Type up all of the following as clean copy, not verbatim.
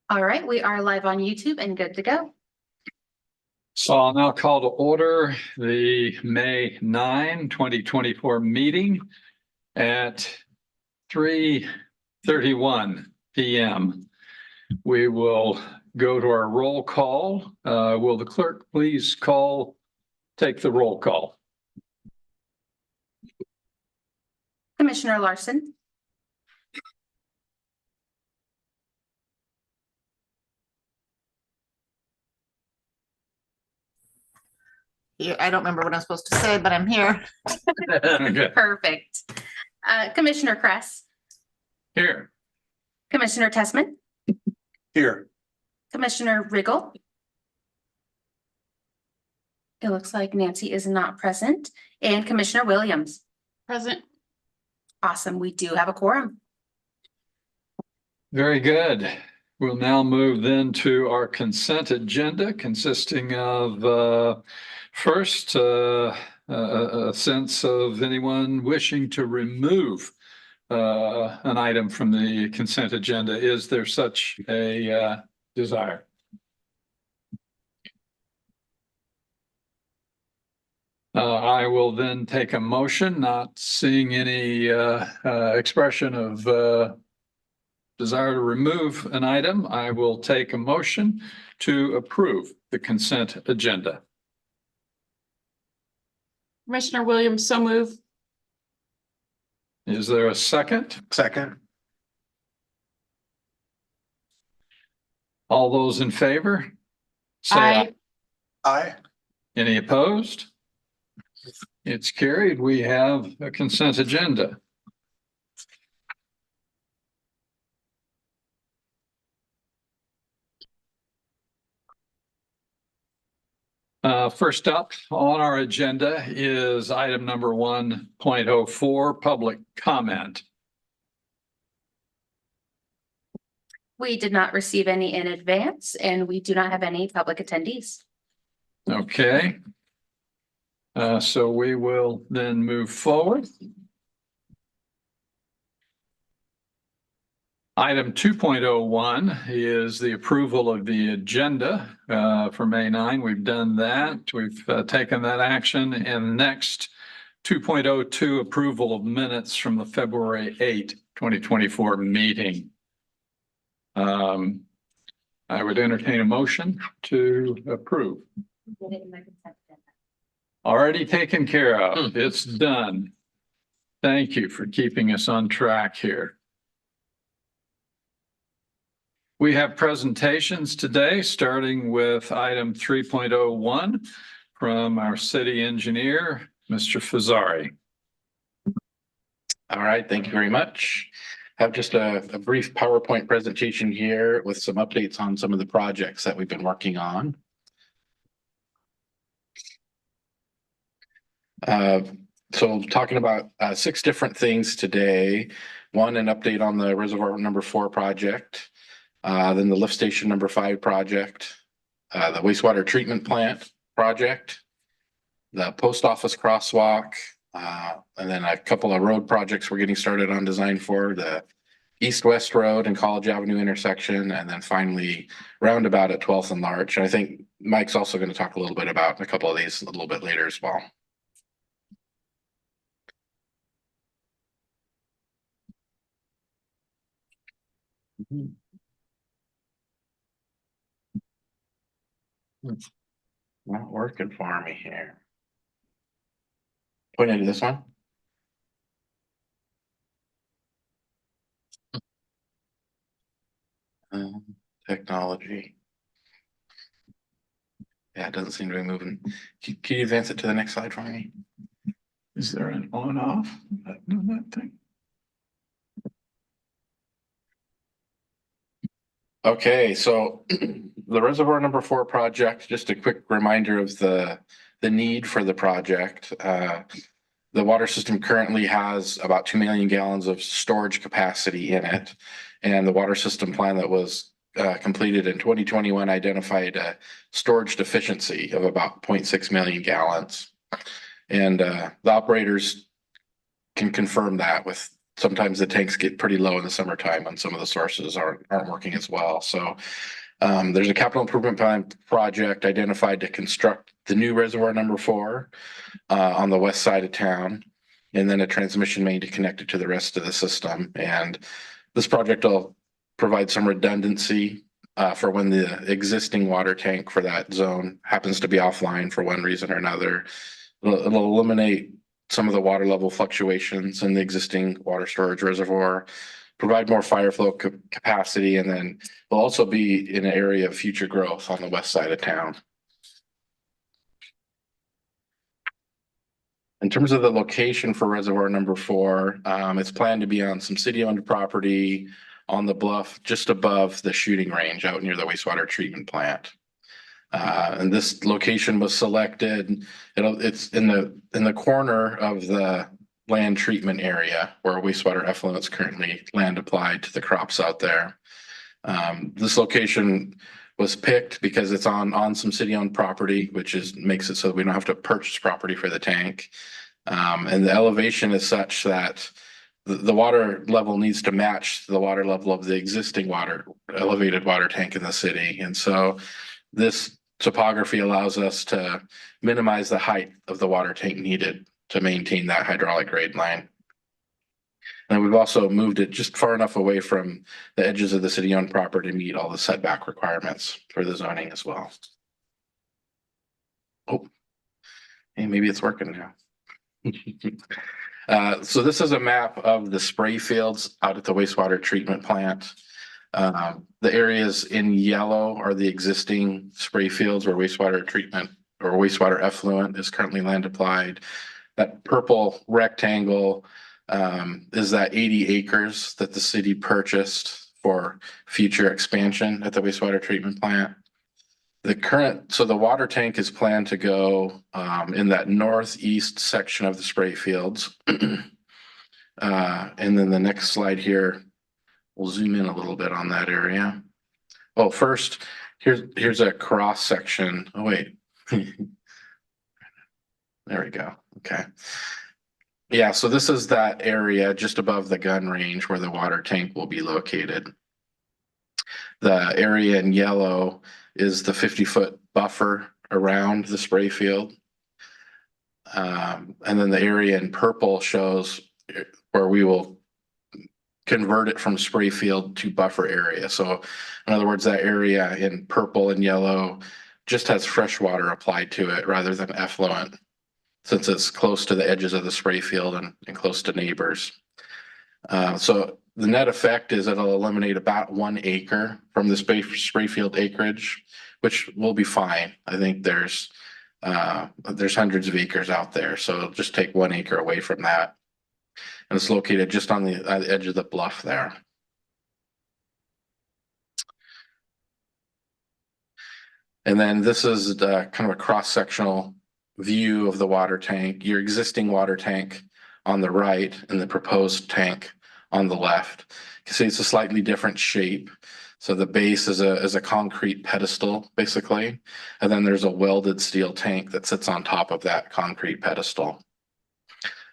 All right, we are live on YouTube and good to go. So I'll now call to order the May 9, 2024 meeting at 3:31 p.m. We will go to our roll call. Will the clerk please take the roll call? Commissioner Larson, I don't remember what I'm supposed to say, but I'm here. Okay. perfect. Commissioner Kress, Here. Commissioner Tessman, Here. Commissioner Riggle. It looks like Nancy is not present, and Commissioner Williams. Present. Awesome, we do have a quorum. Very good. We'll now move then to our consent agenda consisting of first, a sense of anyone wishing to remove an item from the consent agenda. Is there such a desire? I will then take a motion, not seeing any expression of desire to remove an item. I will take a motion to approve the consent agenda. Commissioner Williams, so move. Is there a second? Second. All those in favor? Say Aye. Aye. Any opposed? It's carried. We have a consent agenda. First up on our agenda is item number 1.04, public comment. We did not receive any in advance, and we do not have any public attendees. Okay. So we will then move forward. Item 2.01 is the approval of the agenda for May 9. We've done that. We've taken that action. And next, 2.02, approval of minutes from the February 8, 2024 meeting. I would entertain a motion to approve. Already taken care of. It's done. Thank you for keeping us on track here. We have presentations today, starting with item 3.01 from our city engineer, Mr. Fazzari. All right, thank you very much. I have just a brief PowerPoint presentation here with some updates on some of the projects that we've been working on. So talking about 6 different things today. One, an update on the reservoir number 4 project. Then the lift station number 5 project, the wastewater treatment plant project, the post office crosswalk, and then a couple of road projects we're getting started on design for, the East-West Road and College Avenue intersection, and then finally roundabout at 12th and Larch. And I think Mike's also going to talk a little bit about a couple of these a little bit later as well. Not working for me here. Point into this one. Technology. Yeah, it doesn't seem to be moving. Can you advance it to the next slide for me? Is there an on off button on that thing? Okay, so the reservoir number 4 project, just a quick reminder of the need for the project. The water system currently has about 2 million gallons of storage capacity in it. And the water system plan that was completed in 2021 identified a storage deficiency of about 0.6 million gallons. And the operators can confirm that with sometimes the tanks get pretty low in the summertime when some of the sources aren't working as well. So there's a capital improvement plan project identified to construct the new reservoir number 4 on the west side of town, and then a transmission main to connect it to the rest of the system. And this project will provide some redundancy for when the existing water tank for that zone happens to be offline for one reason or another. It'll eliminate some of the water level fluctuations in the existing water storage reservoir, provide more fire flow capacity, and then will also be in an area of future growth on the west side of town. In terms of the location for reservoir number 4, it's planned to be on some city-owned property on the bluff just above the shooting range out near the wastewater treatment plant. And this location was selected. It's in the corner of the land treatment area where wastewater effluent is currently land applied to the crops out there. This location was picked because it's on some city-owned property, which makes it so that we don't have to purchase property for the tank. And the elevation is such that the water level needs to match the water level of the existing elevated water tank in the city. And so this topography allows us to minimize the height of the water tank needed to maintain that hydraulic grade line. And we've also moved it just far enough away from the edges of the city-owned property to meet all the setback requirements for the zoning as well. Oh, hey, maybe it's working now. So this is a map of the spray fields out at the wastewater treatment plant. The areas in yellow are the existing spray fields where wastewater treatment or wastewater effluent is currently land applied. That purple rectangle is that 80 acres that the city purchased for future expansion at the wastewater treatment plant. So the water tank is planned to go in that northeast section of the spray fields. And then the next slide here, we'll zoom in a little bit on that area. Oh, first, here's a cross section. Oh, wait. There we go. Okay. Yeah, so this is that area just above the gun range where the water tank will be located. The area in yellow is the 50-foot buffer around the spray field. And then the area in purple shows where we will convert it from spray field to buffer area. So in other words, that area in purple and yellow just has fresh water applied to it rather than effluent, since it's close to the edges of the spray field and close to neighbors. So the net effect is it'll eliminate about 1 acre from the spray field acreage, which will be fine. I think there's hundreds of acres out there, so it'll just take 1 acre away from that. And it's located just on the edge of the bluff there. And then this is the kind of a cross-sectional view of the water tank, your existing water tank on the right and the proposed tank on the left. You can see it's a slightly different shape. So the base is a concrete pedestal, basically. And then there's a welded steel tank that sits on top of that concrete pedestal.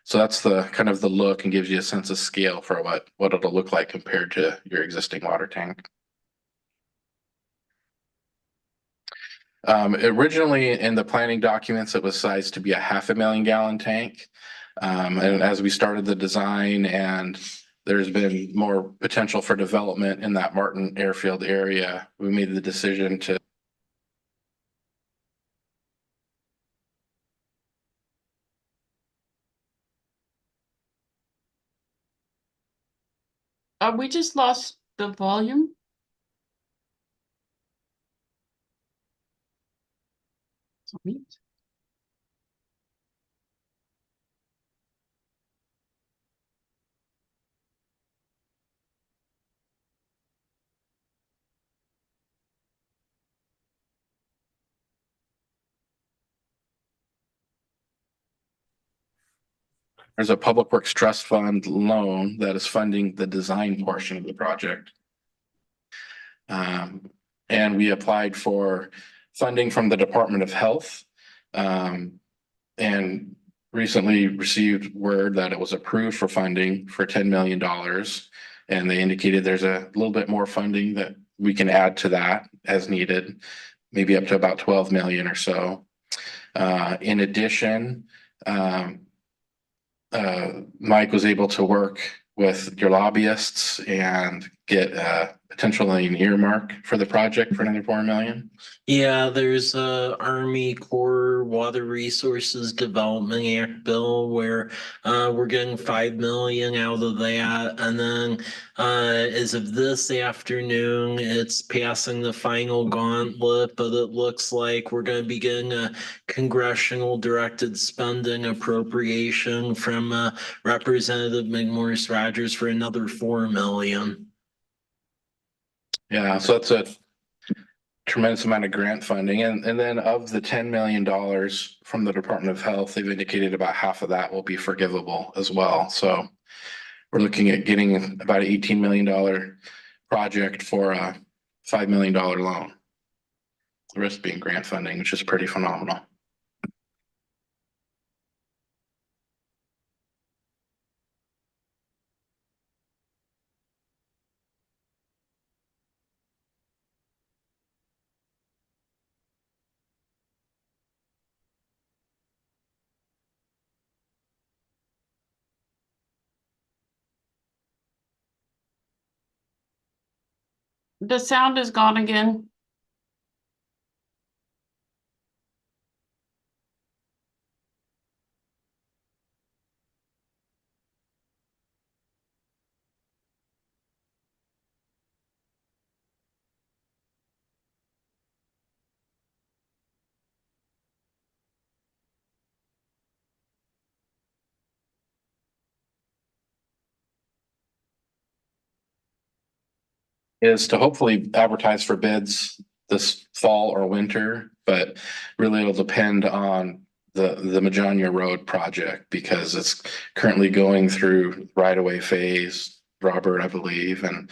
So that's the kind of the look and gives you a sense of scale for what it'll look like compared to your existing water tank. Originally in the planning documents, it was sized to be a 500,000 gallon tank. And as we started the design and there's been more potential for development in that Martin Airfield area, we made the decision to We just lost the volume. Sweet. There's a Public Works Trust Fund loan that is funding the design portion of the project. And we applied for funding from the Department of Health. And recently received word that it was approved for funding for $10 million. And they indicated there's a little bit more funding that we can add to that as needed, maybe up to about 12 million or so. In addition, Mike was able to work with your lobbyists and get potentially an earmark for the project for another 4 million. Yeah, there's a Army Corps Water Resources Development Act bill where we're getting 5 million out of that. And then as of this afternoon, it's passing the final gauntlet, but it looks like we're going to be getting a congressional directed spending appropriation from Representative McMorris Rogers for another 4 million. Yeah, so that's a tremendous amount of grant funding. And then of the $10 million from the Department of Health, they've indicated about half of that will be forgivable as well. So we're looking at getting about an $18 million project for a $5 million loan. The rest being grant funding, which is pretty phenomenal. The sound is gone again. Is to hopefully advertise for bids this fall or winter, but really it'll depend on the Majania Road project because it's currently going through right-of-way phase, Robert, I believe, and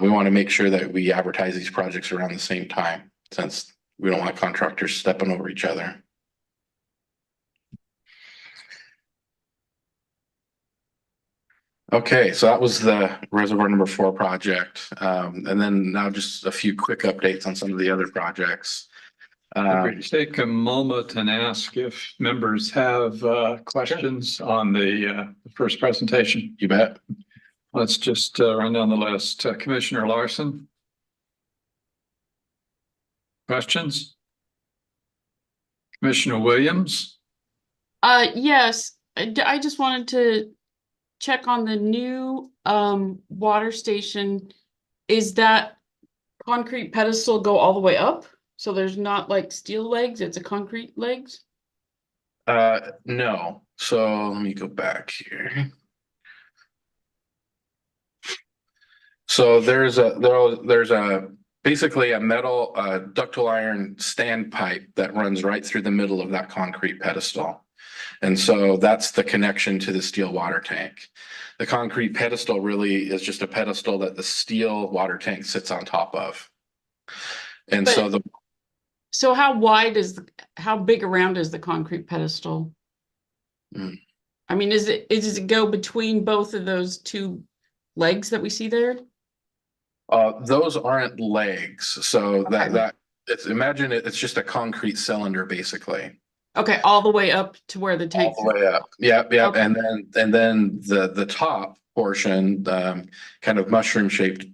we want to make sure that we advertise these projects around the same time since we don't want contractors stepping over each other. Okay, so that was the reservoir number 4 project. And then now just a few quick updates on some of the other projects. We take a moment and ask if members have questions on the first presentation. You bet. Let's just run down the list. Commissioner Larson? Questions? Commissioner Williams? Yes, I just wanted to check on the new water station. Is that concrete pedestal go all the way up? So there's not like steel legs, it's a concrete legs? No. So let me go back here. So there's a basically a metal ductile iron standpipe that runs right through the middle of that concrete pedestal. And so that's the connection to the steel water tank. The concrete pedestal really is just a pedestal that the steel water tank sits on top of. And But- So how wide is how big around is the concrete pedestal? Mm. I mean, does it go between both of those two legs that we see there? those aren't legs. So Okay. imagine it's just a concrete cylinder basically. Okay, all the way up to where the All tank. the way up. Yep. Okay. And then the top portion, kind of mushroom shaped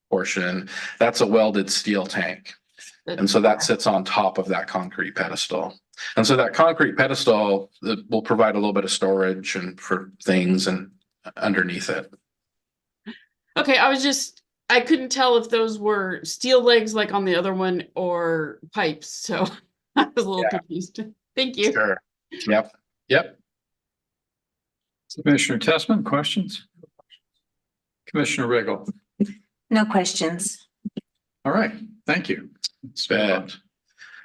portion, that's a welded steel tank. And so that sits on top of that concrete pedestal. And so that concrete pedestal will provide a little bit of storage and for things and underneath it. Okay, I couldn't tell if those were steel legs like on the other one or pipes, so I was a little confused. Thank you. Sure. Yep. Commissioner Tessman, questions? Commissioner Riggle? No questions. All right, thank you. Let's move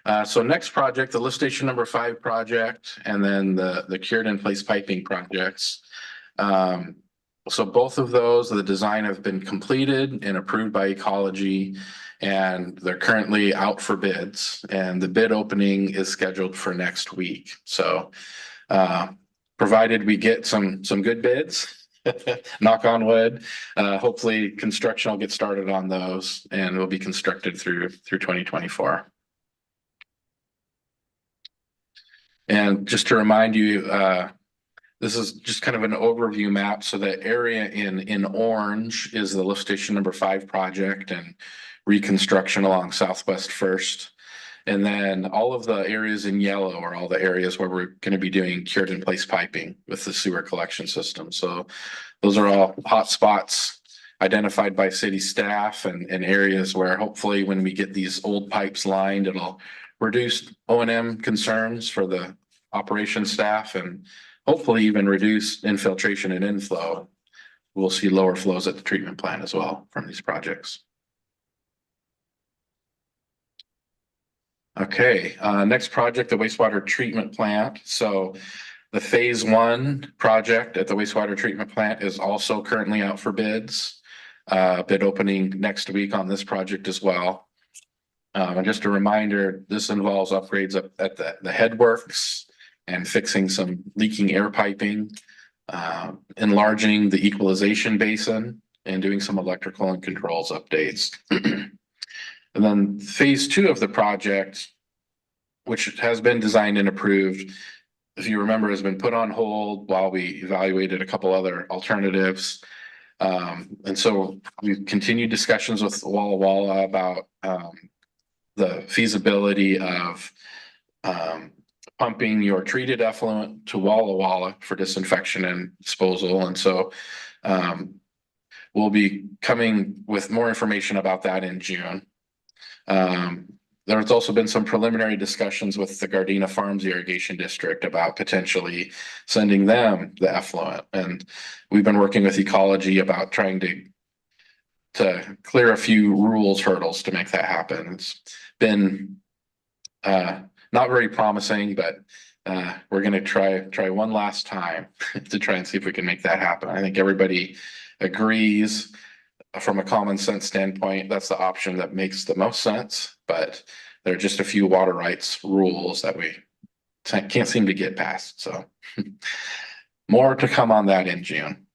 on. So next project, the lift station number 5 project, and then the cured in place piping projects. So both of those, the design have been completed and approved by Ecology, and they're currently out for bids, and the bid opening is scheduled for next week. So provided we get some good bids, knock on wood, hopefully construction will get started on those and will be constructed through 2024. And just to remind you, this is just kind of an overview map. So the area in orange is the lift station number 5 project and reconstruction along Southwest First. And then all of the areas in yellow are all the areas where we're going to be doing cured in place piping with the sewer collection system. So those are all hot spots identified by city staff and areas where hopefully when we get these old pipes lined, it'll reduce O&M concerns for the operations staff and hopefully even reduce infiltration and inflow. We'll see lower flows at the treatment plant as well from these projects. Okay, next project, the wastewater treatment plant. So the phase 1 project at the wastewater treatment plant is also currently out for bids. Bid opening next week on this project as well. And just a reminder, this involves upgrades up at the headworks and fixing some leaking air piping, enlarging the equalization basin and doing some electrical and controls updates. And then phase 2 of the project, which has been designed and approved, if you remember, has been put on hold while we evaluated a couple other alternatives. And so we've continued discussions with Walla Walla about the feasibility of pumping your treated effluent to Walla Walla for disinfection and disposal. And so we'll be coming with more information about that in June. There's also been some preliminary discussions with the Gardena Farms Irrigation District about potentially sending them the effluent. And we've been working with Ecology about trying to clear a few rules hurdles to make that happen. It's been not very promising, but we're going to try one last time to try and see if we can make that happen. I think everybody agrees from a common sense standpoint, that's the option that makes the most sense, but there are just a few water rights rules that we can't seem to get past. So more to come on that in June.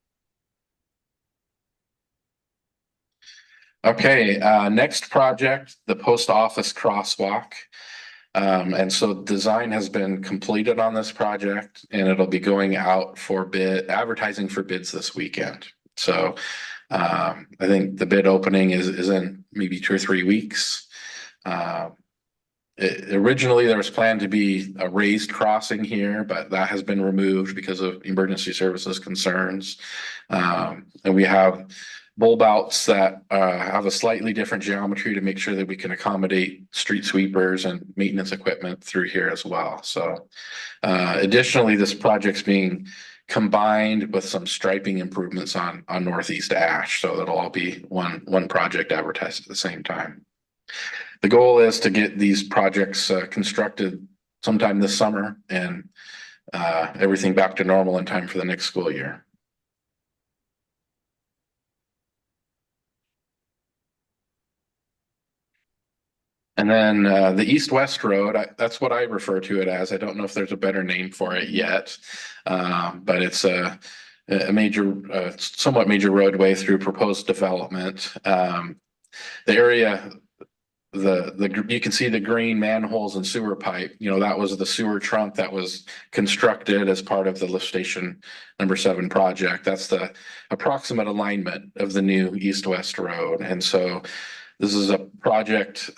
Okay, next project, the post office crosswalk. And so design has been completed on this project and it'll be going out for bid, advertising for bids this weekend. So I think the bid opening is in maybe 2 or 3 weeks. Originally there was planned to be a raised crossing here, but that has been removed because of emergency services concerns. And we have bulb outs that have a slightly different geometry to make sure that we can accommodate street sweepers and maintenance equipment through here as well. So additionally, this project's being combined with some striping improvements on Northeast Ash. So that'll all be one project advertised at the same time. The goal is to get these projects constructed sometime this summer and everything back to normal in time for the next school year. And then the east-west road, that's what I refer to it as. I don't know if there's a better name for it yet, but it's a major, somewhat major roadway through proposed development. The area, you can see the green manholes and sewer pipe. You know, that was the sewer trunk that was constructed as part of the lift station number 7 project. That's the approximate alignment of the new east-west road, and so. This is a project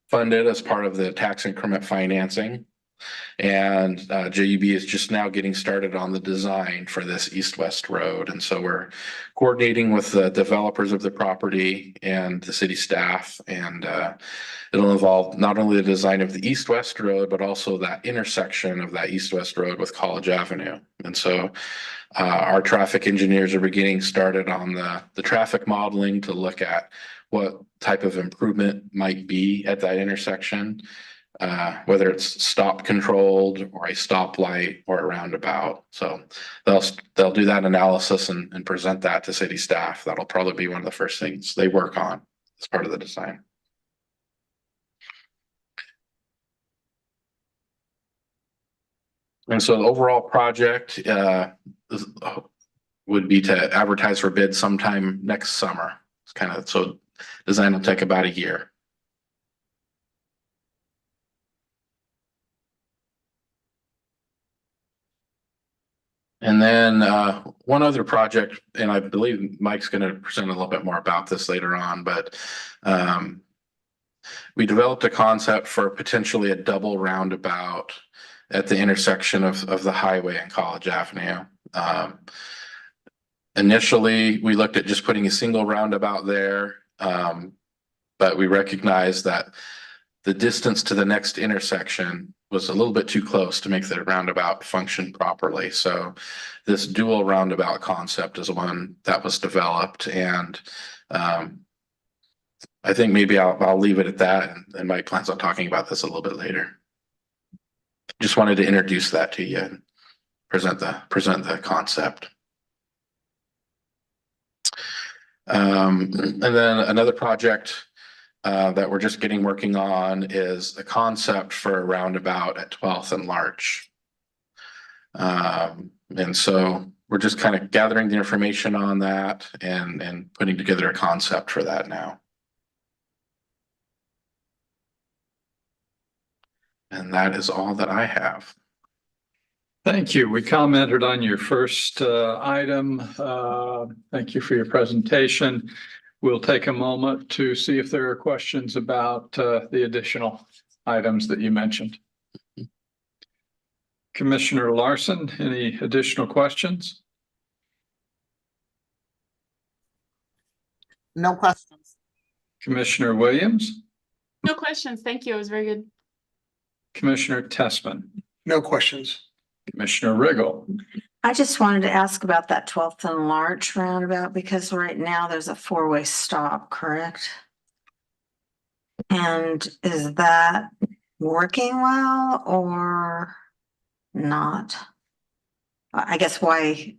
funded as part of the tax increment financing. And JUB is just now getting started on the design for this east-west road. And so we're coordinating with the developers of the property and the city staff. And it'll involve not only the design of the east-west road, but also that intersection of that east-west road with College Avenue. And so our traffic engineers are beginning started on the traffic modeling to look at what type of improvement might be at that intersection, whether it's stop controlled or a stoplight or a roundabout. So they'll do that analysis and present that to city staff. That'll probably be one of the first things they work on as part of the design. And so the overall project would be to advertise for bid sometime next summer. It's kind of, so design will take about a year. And then one other project, and I believe Mike's going to present a little bit more about this later on, but we developed a concept for potentially a double roundabout at the intersection of the highway and College Avenue. Initially, we looked at just putting a single roundabout there, but we recognized that the distance to the next intersection was a little bit too close to make the roundabout function properly. So this dual roundabout concept is one that was developed, and I think maybe I'll leave it at that, and Mike plans on talking about this a little bit later. Just wanted to introduce that to you and present the concept. And then another project that we're just working on is a concept for a roundabout at 12th and Larch. And so we're just kind of gathering the information on that and putting together a concept for that now. And that is all that I have. Thank you. We commented on your first item. Thank you for your presentation. We'll take a moment to see if there are questions about the additional items that you mentioned. Commissioner Larson, any additional questions? No questions. Commissioner Williams? No questions. Thank you. It was very good. Commissioner Tessman? No questions. Commissioner Riggle? I just wanted to ask about that 12th and Larch roundabout, because right now there's a 4-way stop, correct? And is that working well or not? I guess why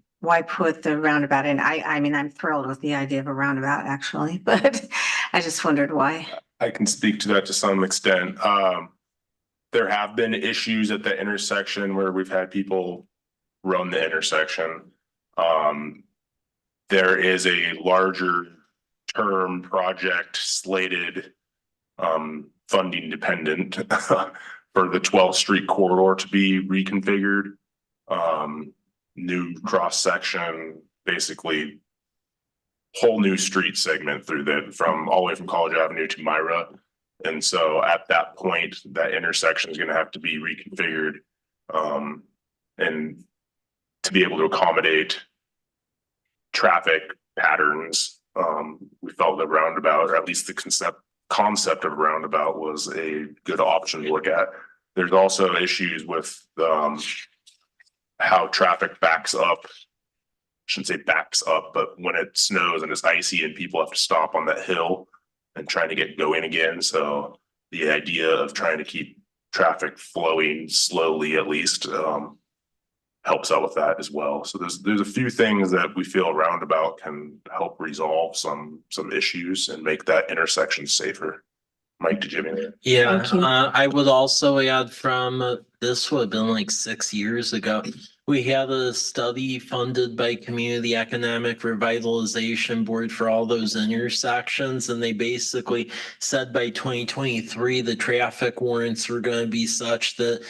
put the roundabout in? I mean, I'm thrilled with the idea of a roundabout actually, but I just wondered why. I can speak to that to some extent. There have been issues at the intersection where we've had people run the intersection. There is a larger term project slated, funding dependent for the 12th Street corridor to be reconfigured. New cross section, basically whole new street segment through from all the way from College Avenue to Myra. And so at that point, that intersection is going to have to be reconfigured. And to be able to accommodate traffic patterns, we felt the roundabout, or at least the concept of a roundabout, was a good option to look at. There's also issues with how traffic backs up. I shouldn't say backs up, but when it snows and it's icy and people have to stop on that hill and trying to get going again. So the idea of trying to keep traffic flowing slowly, at least, helps out with that as well. So there's a few things that we feel a roundabout can help resolve some issues and make that intersection safer. Mike, did you have anything? Yeah, Thank you. I would also add from this would have been like 6 years ago. We had a study funded by Community Economic Revitalization Board for all those intersections, and they basically said by 2023 the traffic warrants were going to be such that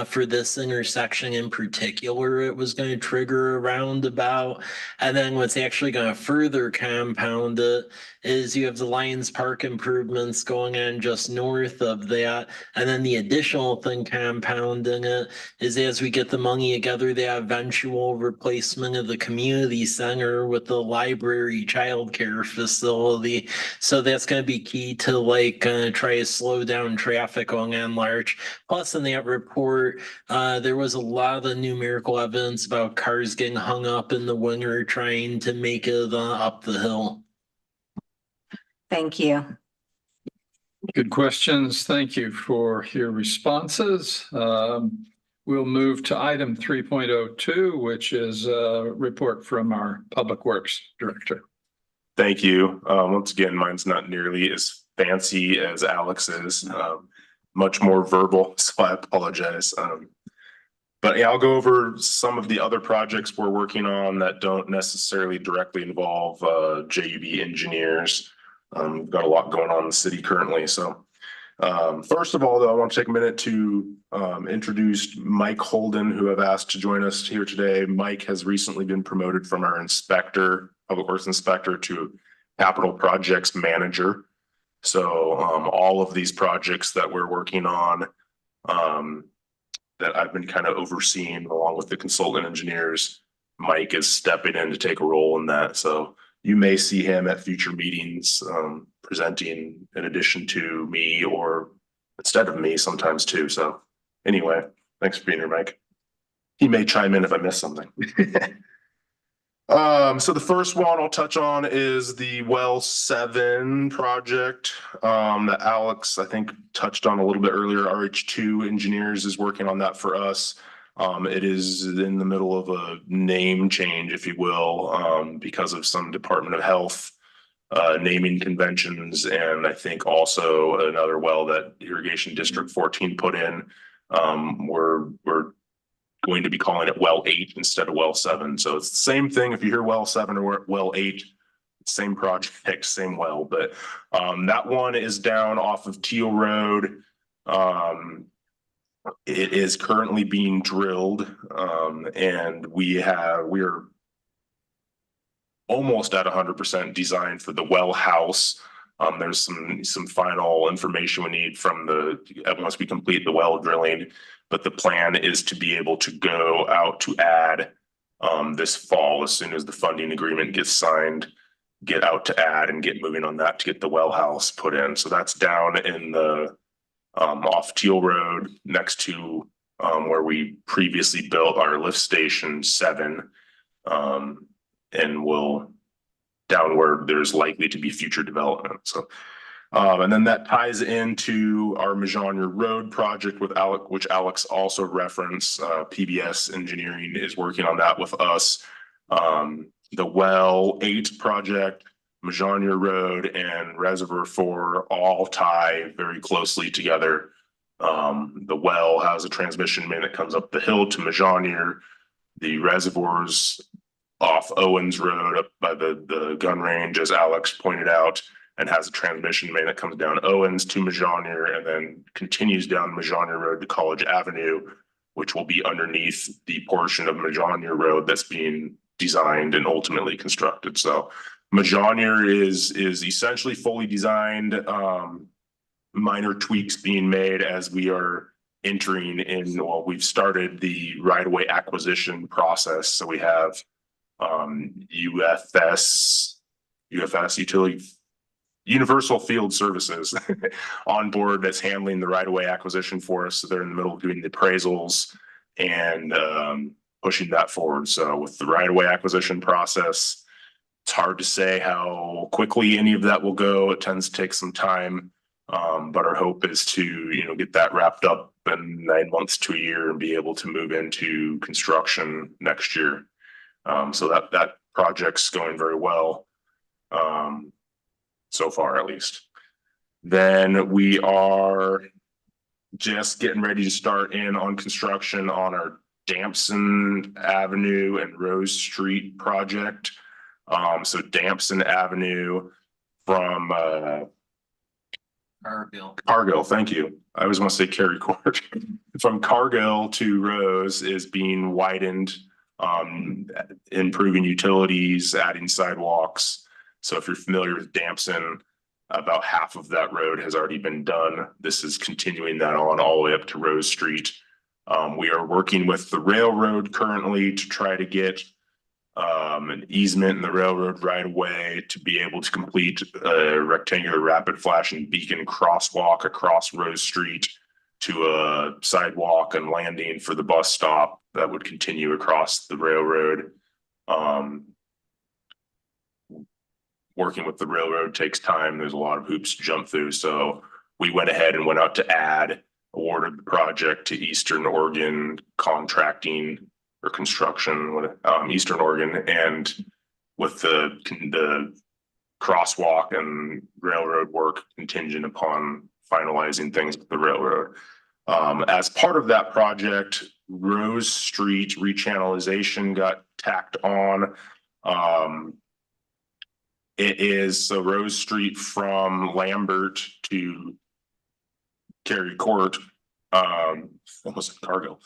for this intersection in particular, it was going to trigger a roundabout. And then what's actually going to further compound it is you have the Lions Park improvements going on just north of that. And then the additional thing compounding it is as we get the money together, the eventual replacement of the community center with the library childcare facility. So that's going to be key to like try to slow down traffic on Larch. Plus in that report, there was a lot of numerical evidence about cars getting hung up in the winter trying to make it up the hill. Thank you. Good questions. Thank you for your responses. We'll move to item 3.02, which is a report from our Public Works Director. Thank you. Once again, mine's not nearly as fancy as Alex's, much more verbal, so I apologize. But yeah, I'll go over some of the other projects we're working on that don't necessarily directly involve JUB engineers. We've got a lot going on in the city currently, so. First of all, though, I want to take a minute to introduce Mike Holden, who I've asked to join us here today. Mike has recently been promoted from our public works inspector to capital projects manager. So all of these projects that we're working on that I've been kind of overseeing along with the consultant engineers, Mike is stepping in to take a role in that. So you may see him at future meetings presenting in addition to me or instead of me sometimes too. So anyway, thanks for being here, Mike. He may chime in if I miss something. So the first one I'll touch on is the Well 7 project that Alex, I think, touched on a little bit earlier. RH2 Engineers is working on that for us. It is in the middle of a name change, if you will, because of some Department of Health naming conventions, and I think also another well that Irrigation District 14 put in. We're going to be calling it Well 8 instead of Well 7. So it's the same thing if you hear Well 7 or Well 8, same project, same well. But that one is down off of Teal Road. It is currently being drilled, and we're almost at 100% designed for the well house. There's some final information we need from once we complete the well drilling, but the plan is to be able to go out to add this fall as soon as the funding agreement gets signed, get out to add and get moving on that to get the well house put in. So that's down in the off Teal Road next to where we previously built our lift station 7, and will down where there's likely to be future development. So and then that ties into our Majonier Road project with which Alex also referenced. PBS Engineering is working on that with us. The Well 8 project, Majonier Road, and Reservoir 4 all tie very closely together. The well has a transmission main that comes up the hill to Majonier. The reservoirs off Owens Road up by the gun range, as Alex pointed out, and has a transmission main that comes down Owens to Majonier and then continues down Majonier Road to College Avenue, which will be underneath the portion of Majonier Road that's being designed and ultimately constructed. So Majonier is essentially fully designed, minor tweaks being made as we are entering in. Well, we've started the right-of-way acquisition process. So we have UFS Universal Field Services on board that's handling the right-of-way acquisition for us. So they're in the middle of doing the appraisals and pushing that forward. So with the right-of-way acquisition process, it's hard to say how quickly any of that will go. It tends to take some time, but our hope is to get that wrapped up in 9 months to a year and be able to move into construction next year. So that project's going very well, so far at least. Then we are just getting ready to start in on construction on our Damson Avenue and Rose Street project. So Damson Avenue from Cargill, thank you. I always want to say Cary Court. From Cargill to Rose is being widened, improving utilities, adding sidewalks. So if you're familiar with Damson, about half of that road has already been done. This is continuing that on all the way up to Rose Street. We are working with the railroad currently to try to get an easement in the railroad right away to be able to complete a rectangular rapid flashing beacon crosswalk across Rose Street to a sidewalk and landing for the bus stop that would continue across the railroad. Working with the railroad takes time. There's a lot of hoops to jump through. So we went ahead and went out to awarded the project to Eastern Oregon Contracting or Construction, Eastern Oregon, and with the crosswalk and railroad work contingent upon finalizing things with the railroad. As part of that project, Rose Street rechannelization got tacked on. It is so Rose Street from Lambert to Cary Court, almost Cargill.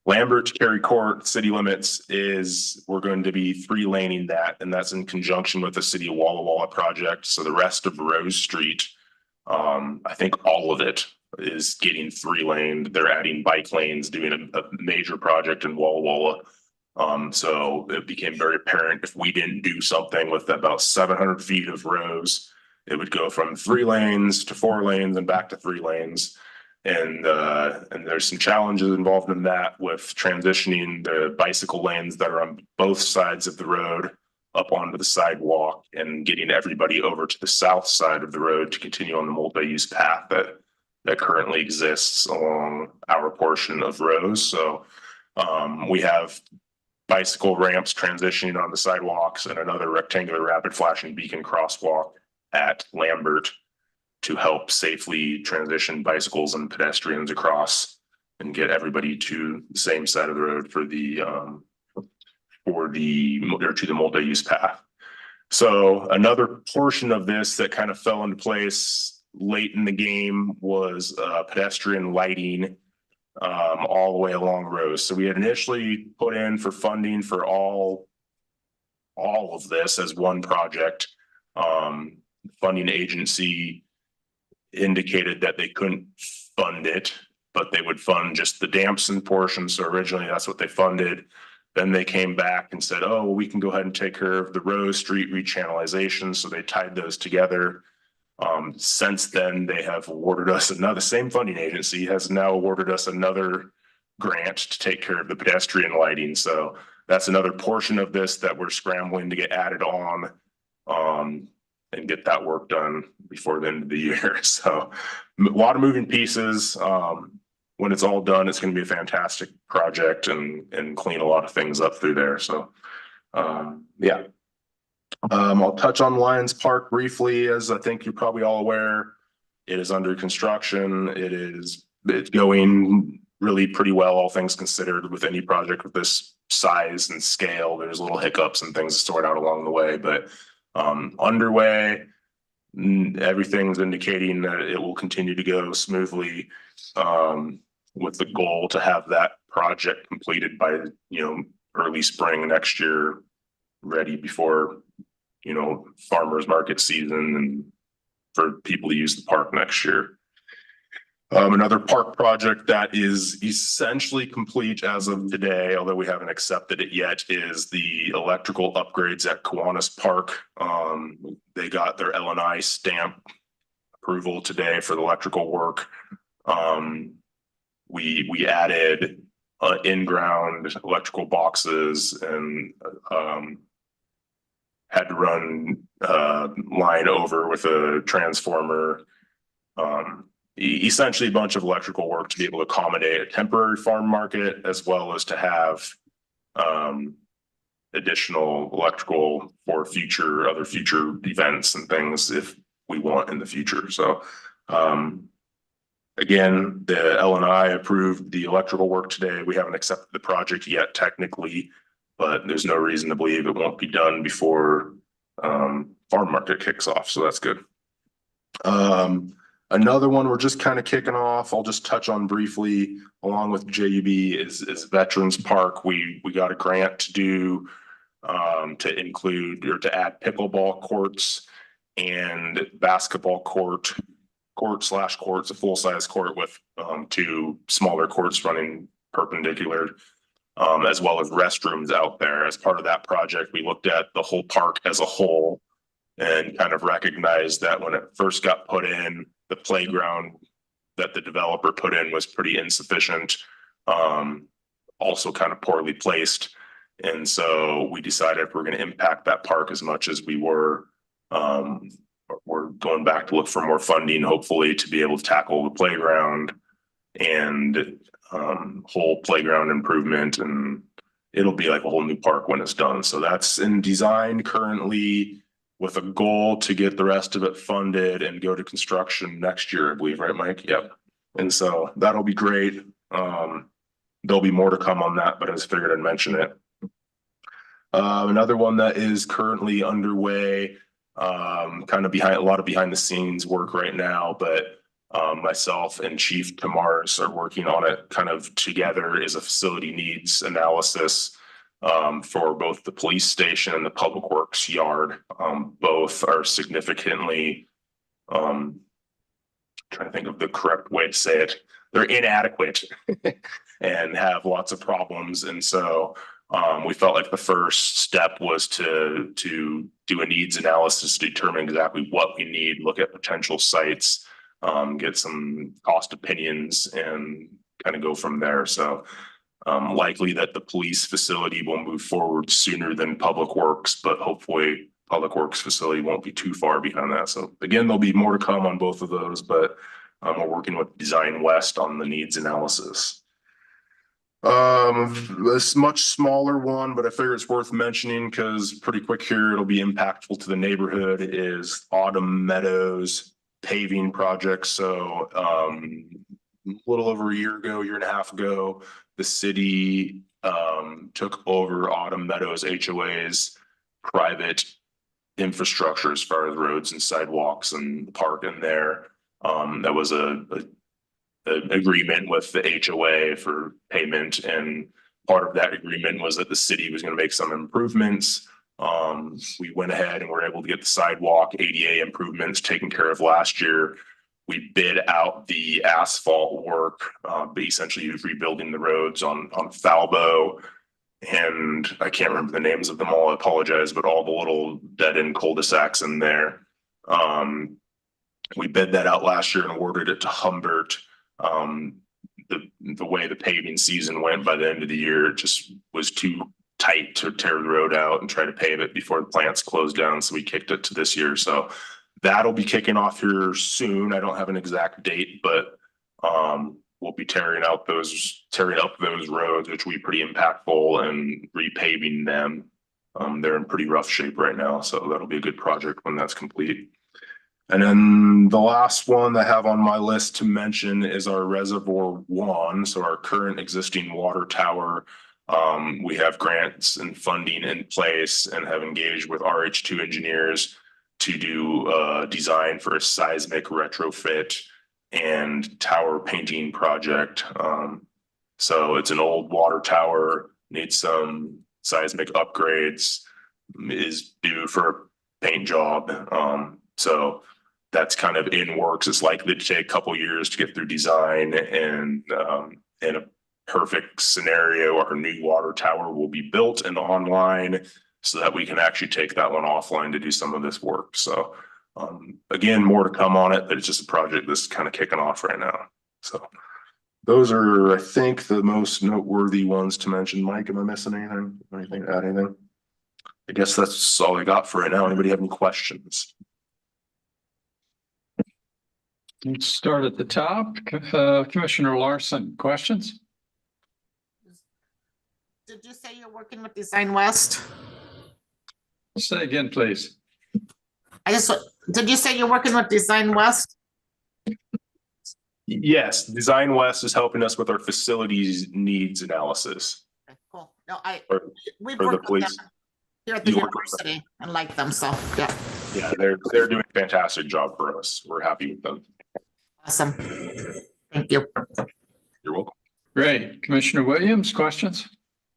Lambert to Cary Court, city limits is, we're going to be 3-laning that, and that's in conjunction with the city of Walla Walla project. So the rest of Rose Street, I think all of it is getting 3-laned. They're adding bike lanes, doing a major project in Walla Walla. So it became very apparent if we didn't do something with about 700 feet of rows, it would go from 3 lanes to 4 lanes and back to 3 lanes. And there's some challenges involved in that with transitioning the bicycle lanes that are on both sides of the road up onto the sidewalk and getting everybody over to the south side of the road to continue on the multi-use path that currently exists along our portion of Rose. So we have bicycle ramps transitioning on the sidewalks and another rectangular rapid flashing beacon crosswalk at Lambert to help safely transition bicycles and pedestrians across and get everybody to the same side of the road for the multi-use path. So another portion of this that kind of fell into place late in the game was pedestrian lighting all the way along Rose. So we had initially put in for funding for all of this as one project. Funding agency indicated that they couldn't fund it, but they would fund just the Damson portion. So originally that's what they funded. Then they came back and said, oh, well, we can go ahead and take care of the Rose Street rechannelization. So they tied those together. Since then, they have awarded us the same funding agency has now awarded us another grant to take care of the pedestrian lighting. So that's another portion of this that we're scrambling to get added on and get that work done before the end of the year. So a lot of moving pieces. When it's all done, it's going to be a fantastic project and clean a lot of things up through there. So yeah. I'll touch on Lions Park briefly. As I think you're probably all aware, it is under construction. It's going really pretty well, all things considered, with any project with this size and scale. There's little hiccups and things to sort out along the way, but underway. Everything's indicating that it will continue to go smoothly, with the goal to have that project completed by early spring next year, ready before farmers market season and for people to use the park next year. Another park project that is essentially complete as of today, although we haven't accepted it yet, is the electrical upgrades at Kiwanis Park. They got their L&I stamp approval today for the electrical work. We added in-ground electrical boxes and had to run line over with a transformer. Essentially a bunch of electrical work to be able to accommodate a temporary farm market, as well as to have additional electrical for other future events and things if we want in the future. So again, the L&I approved the electrical work today. We haven't accepted the project yet technically, but there's no reason to believe it won't be done before farm market kicks off. So that's good. Another one we're just kind of kicking off, I'll just touch on briefly, along with JUB, is Veterans Park. We got a grant to do to include or to add pickleball courts and basketball courts, a full-size court with 2 smaller courts running perpendicular, as well as restrooms out there. As part of that project, we looked at the whole park as a whole and kind of recognized that when it first got put in, the playground that the developer put in was pretty insufficient, also kind of poorly placed. And so we decided if we're going to impact that park as much as we were going back to look for more funding, hopefully to be able to tackle the playground and whole playground improvement, and it'll be like a whole new park when it's done. So that's in design currently, with a goal to get the rest of it funded and go to construction next year, I believe, right, Mike? Yep. And so that'll be great. There'll be more to come on that, but I just figured I'd mention it. Another one that is currently underway, kind of a lot of behind the scenes work right now, but myself and Chief Tamars are working on it kind of together, is a facility needs analysis for both the police station and the public works yard. Both are significantly, trying to think of the correct way to say it. They're inadequate and have lots of problems. And so we felt like the first step was to do a needs analysis to determine exactly what we need, look at potential sites, get some cost opinions, and kind of go from there. So likely that the police facility will move forward sooner than public works, but hopefully public works facility won't be too far behind that. So again, there'll be more to come on both of those, but we're working with Design West on the needs analysis. This much smaller one, but I figure it's worth mentioning because pretty quick here, it'll be impactful to the neighborhood, is Autumn Meadows paving project. So a little over a year and a half ago, the city took over Autumn Meadows HOA's private infrastructure as far as roads and sidewalks and the park in there. That was an agreement with the HOA for payment, and part of that agreement was that the city was going to make some improvements. We went ahead and were able to get the sidewalk ADA improvements taken care of last year. We bid out the asphalt work, essentially rebuilding the roads on Falbo, and I can't remember the names of them all, I apologize, but all the little dead end cul-de-sacs in there. We bid that out last year and awarded it to Humbert. The way the paving season went by the end of the year, it just was too tight to tear the road out and try to pave it before the plants closed down. So we kicked it to this year. So that'll be kicking off here soon. I don't have an exact date, but we'll be tearing up those roads, which will be pretty impactful, and repaving them. They're in pretty rough shape right now. So that'll be a good project when that's complete. And then the last one I have on my list to mention is our Reservoir One. So our current existing water tower. We have grants and funding in place and have engaged with RH2 engineers to do design for a seismic retrofit and tower painting project. So it's an old water tower, needs some seismic upgrades, is due for a paint job. So that's kind of in works. It's likely to take a couple years to get through design, and in a perfect scenario, our new water tower will be built and online so that we can actually take that one offline to do some of this work. So again, more to come on it, but it's just a project that's kind of kicking off right now. So those are, I think, the most noteworthy ones to mention. Mike, am I missing anything? Anything to add anything? I guess that's all I got for right now. Anybody have any questions? Let's start at the top. Commissioner Larson, questions? Did you say you're working with Design West? Say again, please. Did you say you're working with Design West? Yes, Design West is helping us with our facilities needs analysis. Okay, cool. No, we've for the worked with police. them here at the You work with them. university and like them, so yeah, Yeah, they're doing a fantastic job for us. We're happy with them. awesome. Thank you. You're welcome. Great. Commissioner Williams, questions?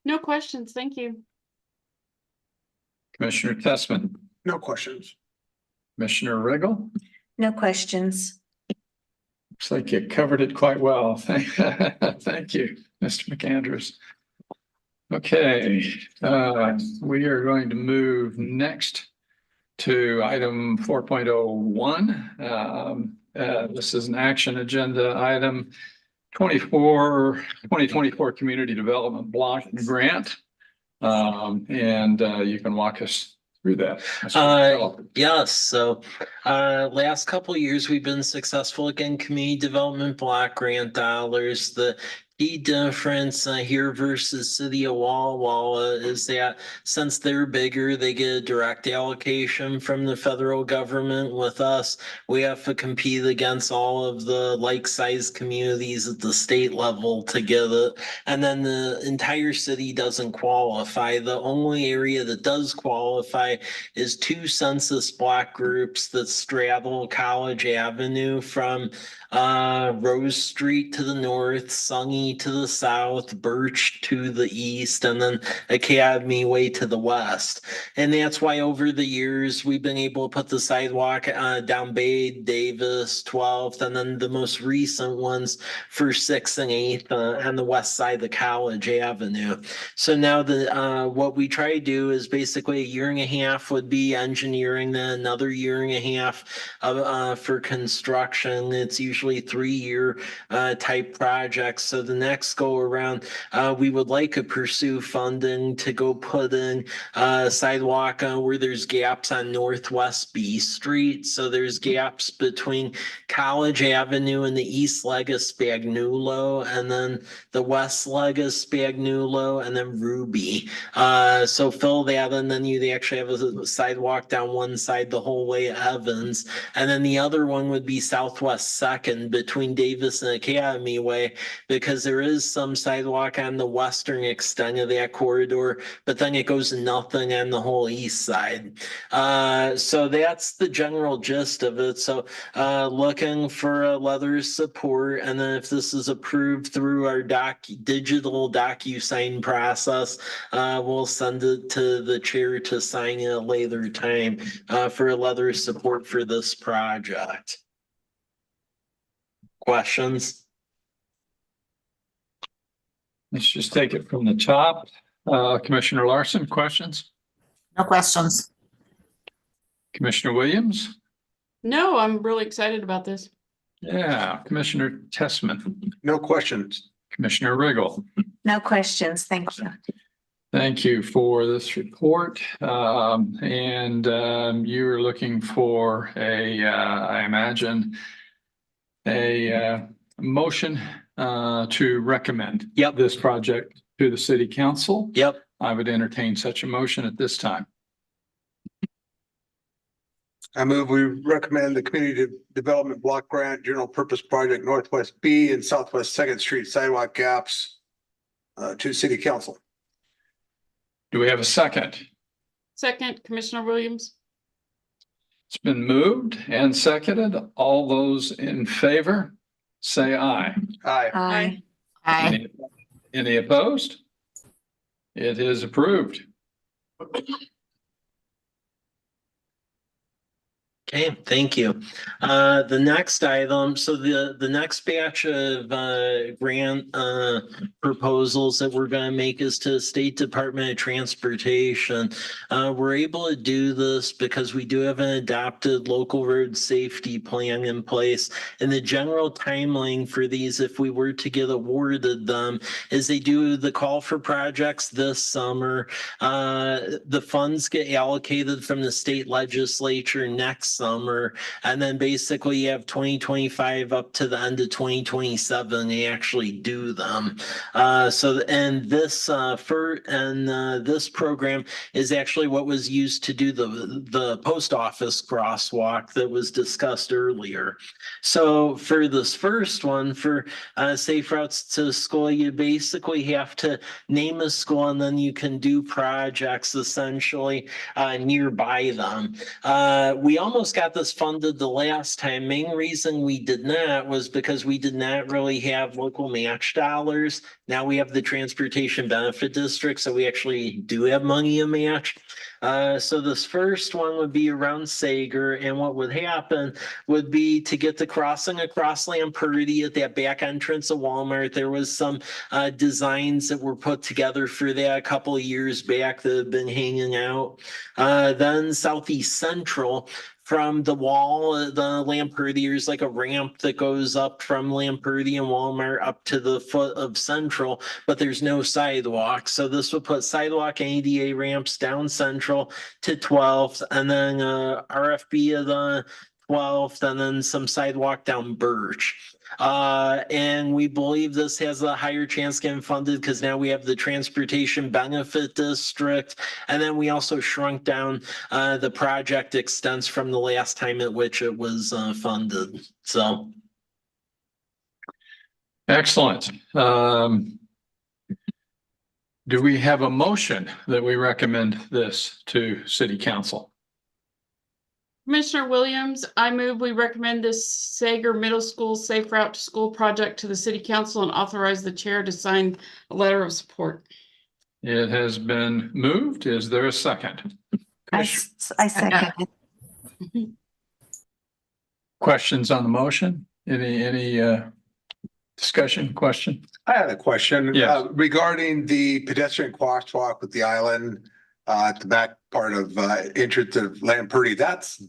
No questions, thank you. Commissioner Tessman, No questions. Commissioner Riggle? No questions. Looks like you covered it quite well. Thank you, Mr. McAndrews. Okay, we are going to move next to item 4.01. This is an action agenda item 2024 Community Development Block Grant. And you can walk us through that. Yes, so last couple of years we've been successful getting community development block grant dollars. The key difference here versus City of Walla Walla is that since they're bigger, they get a direct allocation from the federal government. With us, we have to compete against all of the like-sized communities at the state level to get it. And then the entire city doesn't qualify. The only area that does qualify is 2 census block groups that straddle College Avenue from Rose Street to the north, Sunny to the south, Birch to the east, and then Academy Way to the west. And that's why over the years we've been able to put the sidewalk down Bay, Davis, 12th, and then the most recent ones for 6th and 8th on the west side of College Avenue. So now what we try to do is basically a year and a half would be engineering, then another year and a half for construction. It's usually 3-year type projects. So the next go around, we would like to pursue funding to go put in sidewalk where there's gaps on Northwest B Street. So there's gaps between College Avenue and the east leg of Spagnuolo, and then the west leg of Spagnuolo, and then Ruby. So fill that, and then you actually have a sidewalk down one side the whole way Evans, and then the other one would be Southwest 2nd between Davis and Academy Way, because there is some sidewalk on the western extent of that corridor, but then it goes nothing on the whole east side. So that's the general gist of it. So looking for a letter of support, and then if this is approved through our digital DocuSign process, we'll send it to the chair to sign at a later time for a letter of support for this project. Questions? Let's just take it from the top. Commissioner Larson, questions? No questions. Commissioner Williams? No, I'm really excited about this. Yeah. Commissioner Tessman? No questions. Commissioner Riggle? No questions. Thank you. Thank you for this report. You were looking for I imagine, a motion to recommend this project to the city council. Yep. I would entertain such a motion at this time. I move we recommend the Community Development Block Grant General Purpose Project Northwest B and Southwest 2nd Street sidewalk gaps to city council. Do we have a second? Second, Commissioner Williams. It's been moved and seconded. All those in favor, say aye. Aye. Aye. Aye. Any opposed? It is approved. Okay, thank you. The next item, so the next batch of grant proposals that we're going to make is to State Department of Transportation. We're able to do this because we do have an adopted local road safety plan in place. And the general timeline for these, if we were to get awarded them, is they do the call for projects this summer. The funds get allocated from the state legislature next summer, and then basically you have 2025 up to the end of 2027 to actually do them. This program is actually what was used to do the post office crosswalk that was discussed earlier. So for this first one, for safe routes to school, you basically have to name a school, and then you can do projects essentially nearby them. We almost got this funded the last time. Main reason we did not was because we did not really have local match dollars. Now we have the transportation benefit district, so we actually do have money to match. So this first one would be around Sager, and what would happen would be to get the crossing across Lamperti at that back entrance of Walmart. There was some designs that were put together for that a couple of years back that have been hanging out. Then Southeast Central, from the wall, the Lamperti, there's like a ramp that goes up from Lamperti and Walmart up to the foot of Central, but there's no sidewalk. So this would put sidewalk and ADA ramps down Central to 12th, and then RFB of the 12th, and then some sidewalk down Birch. And we believe this has a higher chance getting funded because now we have the transportation benefit district. And then we also shrunk down the project extents from the last time at which it was funded. So. Excellent. Do we have a motion that we recommend this to city council? Commissioner Williams, I move we recommend this Sager Middle School Safe Route to School project to the city council and authorize the chair to sign a letter of support. It has been moved. Is there a second? I second it. Questions on the motion? Any discussion, question? I had a question. Yes. Regarding the pedestrian crosswalk with the island at the back part of entrance of Lamperty. That's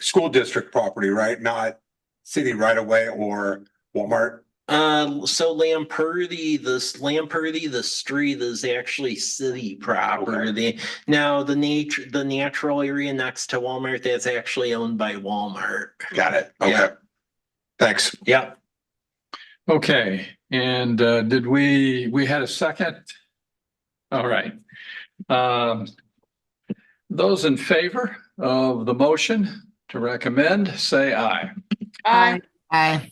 school district property, right? Not city right away or Walmart. So Lamperty, the street is actually city property. Now, the natural area next to Walmart, that's actually owned by Walmart. Got it. Okay. Yeah. Thanks. Yep. Okay, and did we had a second? All right. Those in favor of the motion to recommend, say aye. Aye. Aye.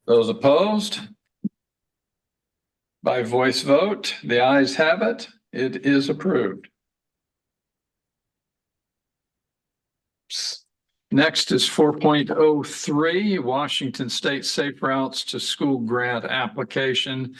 Those opposed? By voice vote, the ayes have it. It is approved. Next is 4.03 Washington State Safe Routes to School Grant Application,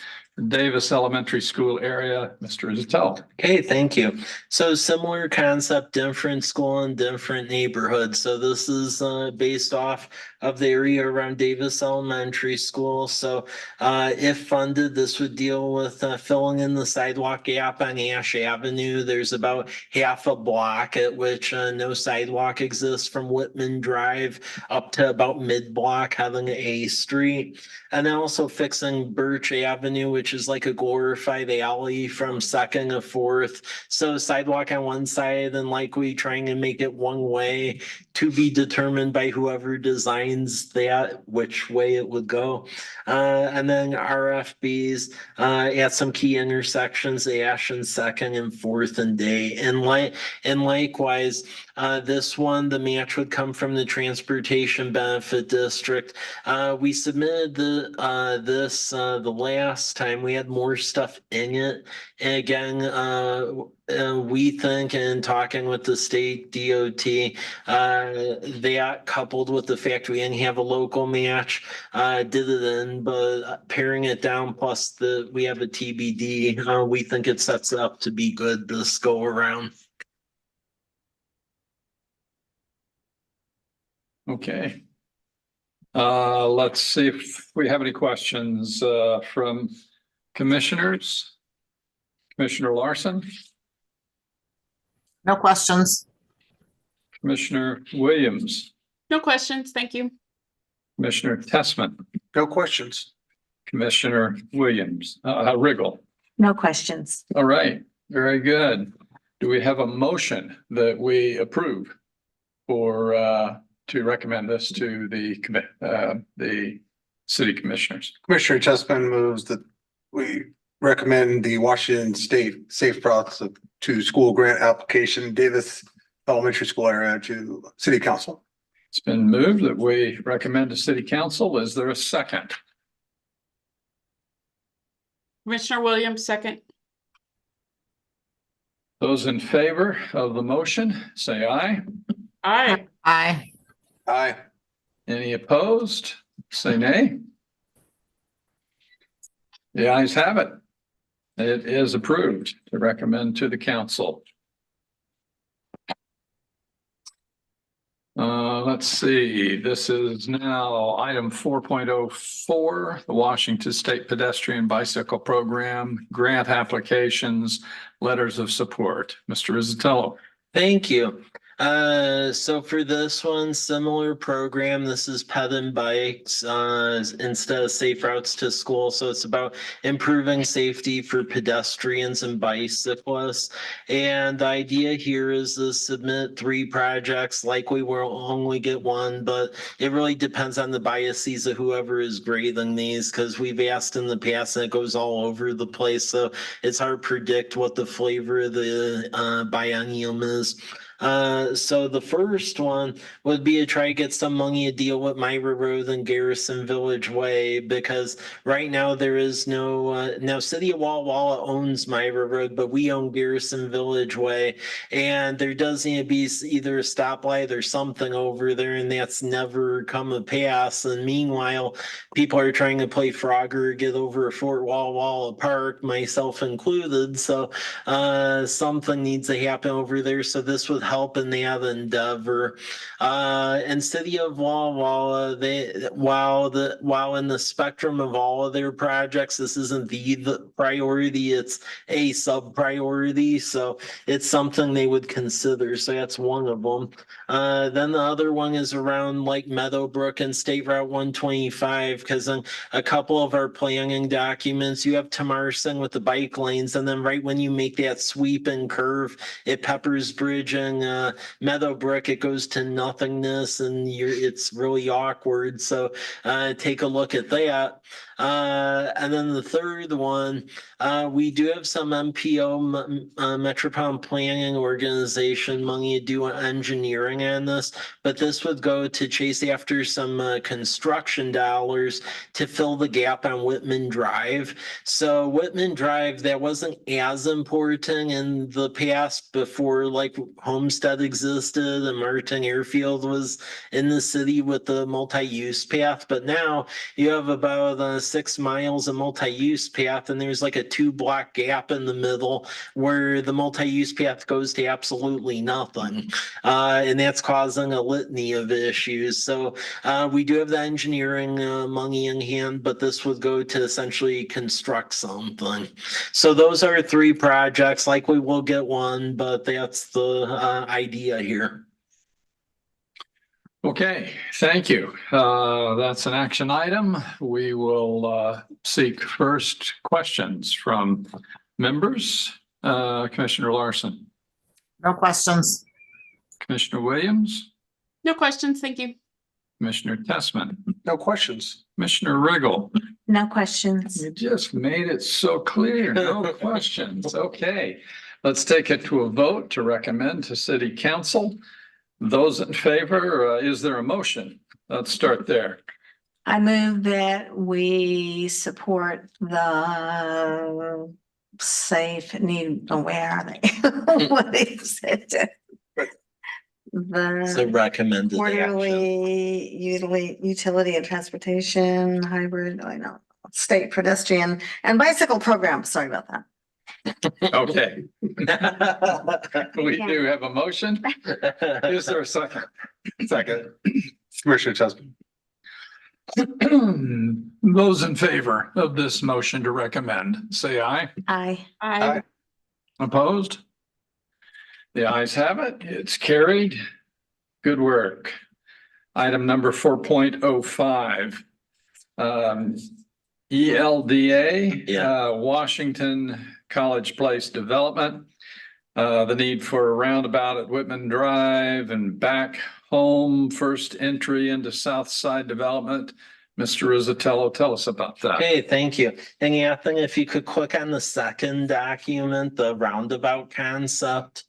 Davis Elementary School area. Mr. Izzetto. Okay, thank you. So similar concept, different school and different neighborhood. So this is based off of the area around Davis Elementary School. So if funded, this would deal with filling in the sidewalk gap on Ash Avenue. There's about half a block at which no sidewalk exists from Whitman Drive up to about mid-block heading to A Street. And then also fixing Birch Avenue, which is like a glorified alley from Second to Fourth. So sidewalk on one side and likely trying to make it one way, to be determined by whoever designs that, which way it would go. And then RFBs at some key intersections, Ash and Second and Fourth and Day. And likewise, this one, the match would come from the Transportation Benefit District. We submitted this the last time. We had more stuff in it. And again, we think, in talking with the state DOT, that coupled with the fact we didn't have a local match, did it in, but paring it down, plus we have a TBD, we think it sets up to be good this go around. Okay. Let's see if we have any questions from commissioners. Commissioner Larson, No questions. Commissioner Williams, No questions, thank you. Commissioner Tessman, No questions. Commissioner Williams, Riggle. No questions. All right, very good. Do we have a motion that we approve for to recommend this to the city commissioners? Commissioner Tessman moves that we recommend the Washington State Safe Routes to School Grant Application, Davis Elementary School area to City Council. It's been moved that we recommend to city council. Is there a second? Commissioner Williams, second. Those in favor of the motion, say aye. Aye. Aye. Aye. Any opposed? Say nay. The ayes have it. It is approved to recommend to the council. Let's see, this is now item 4.04, the Washington State Pedestrian Bicycle Program, grant applications, letters of support. Mr. Izzetto. Thank you. So for this one, similar program, this is Ped and Bikes, instead of Safe Routes to School. So it's about improving safety for pedestrians and bicyclists. And the idea here is to submit 3 projects. Likely we'll only get one, but it really depends on the biases of whoever is grading these, because we've asked in the past and it goes all over the place. So it's hard to predict what the flavor of the biennium is. So the first one would be to try to get some money to deal with Myra Road and Garrison Village Way, because right now there is no, now City of Walla Walla owns Myra Road, but we own Garrison Village Way. And there does need to be either a stoplight or something over there, and that's never come to pass. And meanwhile, people are trying to play Frogger, get over Fort Walla Walla Park, myself included. So something needs to happen over there. So this would help in that endeavor. And City of Walla Walla, while in the spectrum of all of their projects, this isn't the priority, it's a sub priority. So it's something they would consider. So that's one of them. Then the other one is around like Meadowbrook and State Route 125, because in a couple of our planning documents, you have Tamarson with the bike lanes, and then right when you make that sweep and curve at Peppers Bridge and Meadowbrook, it goes to nothingness, and it's really awkward. So take a look at that. And then the third one, we do have some MPO, Metropolitan Planning Organization money to do engineering on this, but this would go to chase after some construction dollars to fill the gap on Whitman Drive. So Whitman Drive, that wasn't as important in the past before like Homestead existed and Martin Airfield was in the city with the multi-use path, but now you have about 6 miles of multi-use path, and there's like a 2-block gap in the middle where the multi-use path goes to absolutely nothing. And that's causing a litany of issues. So we do have the engineering money in hand, but this would go to essentially construct something. So those are 3 projects. Likely we'll get one, but that's the idea here. Okay, thank you. That's an action item. We will seek first questions from members. Commissioner Larson, No questions. Commissioner Williams, No questions, thank you. Commissioner Tessman, No questions. Commissioner Riggle. No questions. You just made it so clear. No questions. Okay, let's take it to a vote to recommend to City Council. Those in favor, is there a motion? Let's start there. I move that we support the safe need, where are they? What is it? So The recommended action. quarterly utility and transportation hybrid, I know, state pedestrian and bicycle program. Sorry about that. Okay. We do have a motion. Is there a second? Second. Commissioner Chessman. Those in favor of this motion to recommend, say aye. I Opposed? The ayes have it. It's carried. Good work. Item number 4.05. ELDA, Washington College Place Development. The need for a roundabout at Whitman Drive and back home, first entry into South Side Development. Mr. Rizzatello, tell us about that. Okay, thank you. And yeah, I think if you could click on the second document, the roundabout concept.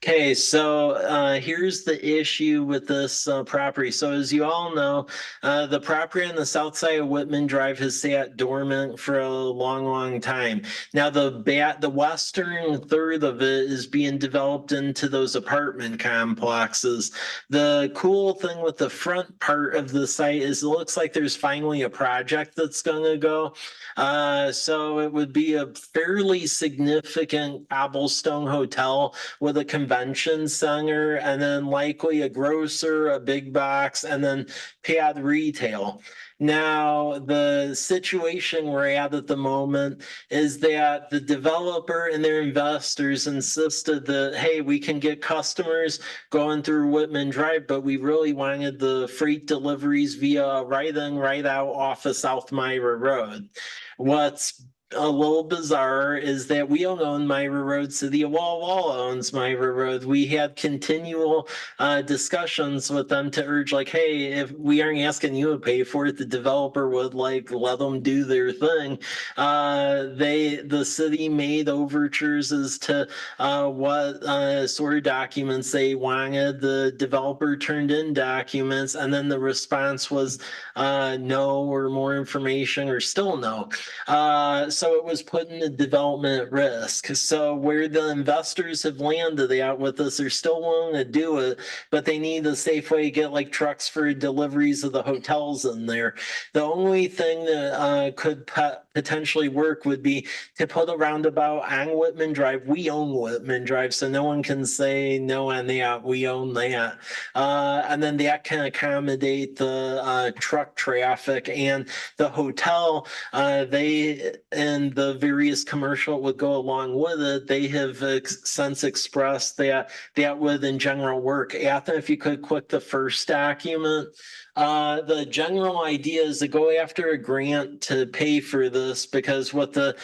Okay, so here's the issue with this property. So as you all know, the property on the south side of Whitman Drive has sat dormant for a long time. Now the western third of it is being developed into those apartment complexes. The cool thing with the front part of the site is it looks like there's finally a project that's gonna go. So it would be a fairly significant cobblestone hotel with a convention center, and then likely a grocer, a big box, and then pad retail. Now, the situation we're at the moment is that the developer and their investors insisted that, hey, we can get customers going through Whitman Drive, but we really wanted the freight deliveries via right in, right out off of South Myra Road. What's a little bizarre is that we don't own Myra Road. City of Walla Walla owns Myra Road. We had continual discussions with them to urge, like, hey, if we aren't asking you to pay for it, the developer would like let them do their thing. The city made overtures as to what sort of documents they wanted. The developer turned in documents, and then the response was no, or more information, or still no. So it was putting the development at risk. So where the investors have landed out with this, they're still willing to do it, but they need a safe way to get like trucks for deliveries of the hotels in there. The only thing that could potentially work would be to put a roundabout on Whitman Drive. We own Whitman Drive, so no one can say no on that. We own that. And then that can accommodate the truck traffic and the hotel. And the various commercial would go along with it. They have since expressed that would in general work. Ethan, if you could click the first document. The general idea is to go after a grant to pay for this, because what the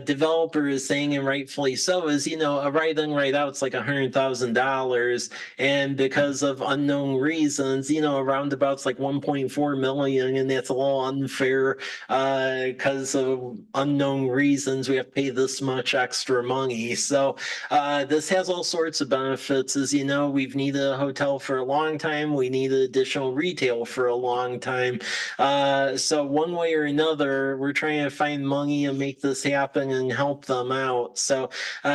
developer is saying, and rightfully so, is, a right in, right out, it's like $100,000. And because of unknown reasons, a roundabout's like 1.4 million, and that's a little unfair because of unknown reasons. We have to pay this much extra money. So this has all sorts of benefits. As you know, we've needed a hotel for a long time. We need additional retail for a long time. So one way or another, we're trying to find money and make this happen and help them out. So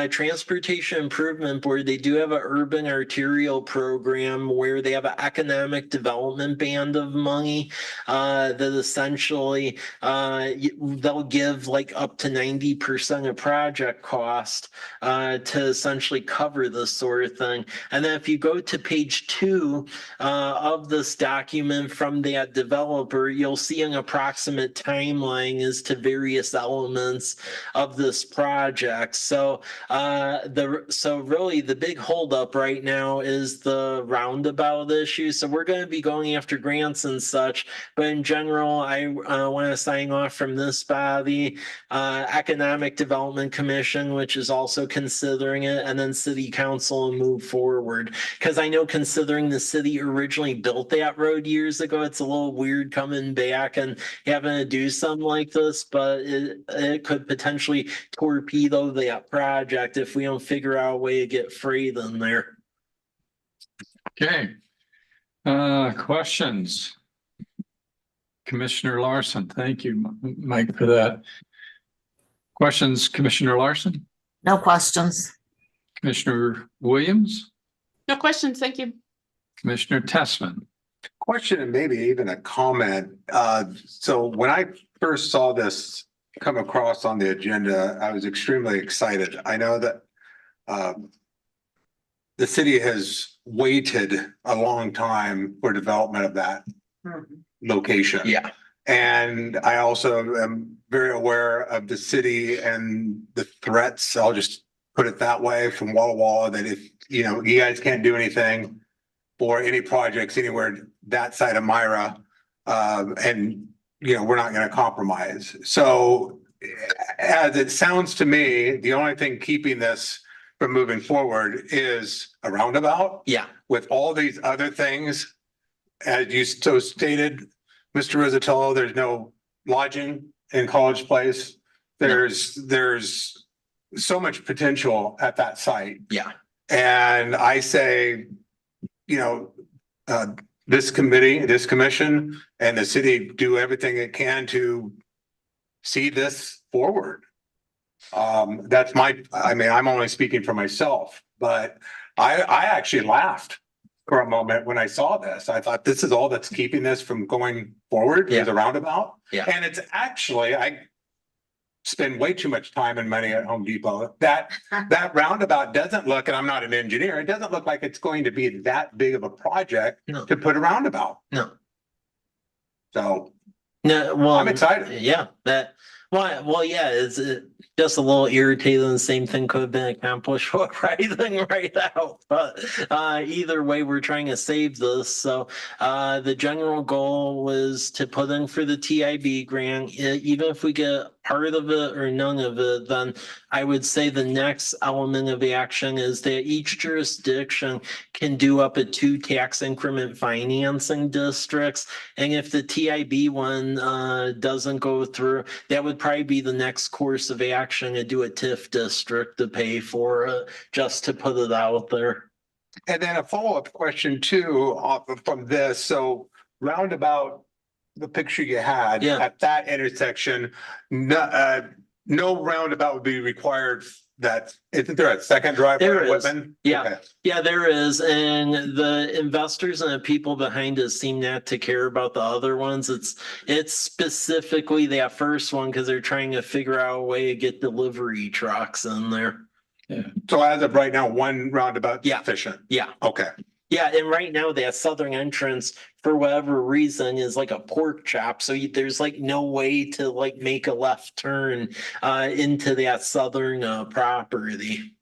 Transportation Improvement Board, they do have an urban arterial program where they have an economic development band of money that essentially they'll give like up to 90% of project cost to essentially cover this sort of thing. And then if you go to page 2 of this document from that developer, you'll see an approximate timeline as to various elements of this project. So really the big holdup right now is the roundabout issue. So we're going to be going after grants and such, but in general, I want to sign off from this body, Economic Development Commission, which is also considering it, and then City Council, and move forward. Because I know, considering the city originally built that road years ago, it's a little weird coming back and having to do something like this, but it could potentially torpedo that project if we don't figure out a way to get freight in there. Okay. Questions? Commissioner Larson, thank you, Mike, for that. Questions, Commissioner Larson? No questions. Commissioner Williams? No questions, thank you. Commissioner Tessman? Question and maybe even a comment. So when I first saw this come across on the agenda, I was extremely excited. I know that the city has waited a long time for development of that location. Yeah. And I also am very aware of the city and the threats, I'll just put it that way, from Walla Walla, that if, you guys can't do anything for any projects anywhere that side of Myra, and, we're not going to compromise. So as it sounds to me, the only thing keeping this from moving forward is a roundabout. Yeah. With all these other things, as you so stated, Mr. Rizzatello, there's no lodging in College Place. There's so much potential at that site. Yeah. And I say, this committee, this commission, and the city do everything it can to see this forward. That's I'm only speaking for myself, but I actually laughed for a moment when I saw this. I thought, this is all that's keeping this from going forward, is a roundabout. Yeah. And it's actually, spend way too much time and money at Home Depot. That roundabout doesn't look, and I'm not an engineer, it doesn't look like it's going to be that big of a project No. to put a roundabout. No. So No, well, I'm excited. Yeah, well, yeah, it's just a little irritating. The same thing could have been accomplished with writing right out. But either way, we're trying to save this. So the general goal was to put in for the TIB grant. Even if we get part of it or none of it, then I would say the next element of action is that each jurisdiction can do up to 2 tax increment financing districts. And if the TIB one doesn't go through, that would probably be the next course of action to do a TIF district to pay for it, just to put it out there. And then a follow-up question too, from this, so roundabout, the picture you had Yeah. at that intersection, no roundabout would be required. That, isn't there a second driveway? There at is. Whitman? Yeah. Okay. Yeah, there is, and the investors and the people behind it seem not to care about the other ones. It's specifically that first one because they're trying to figure out a way to get delivery trucks in there. So as of right now, one roundabout Yeah. sufficient? Yeah, Okay. yeah, and right now that southern entrance, for whatever reason, is like a pork chop. So there's like no way to like make a left turn into that southern property.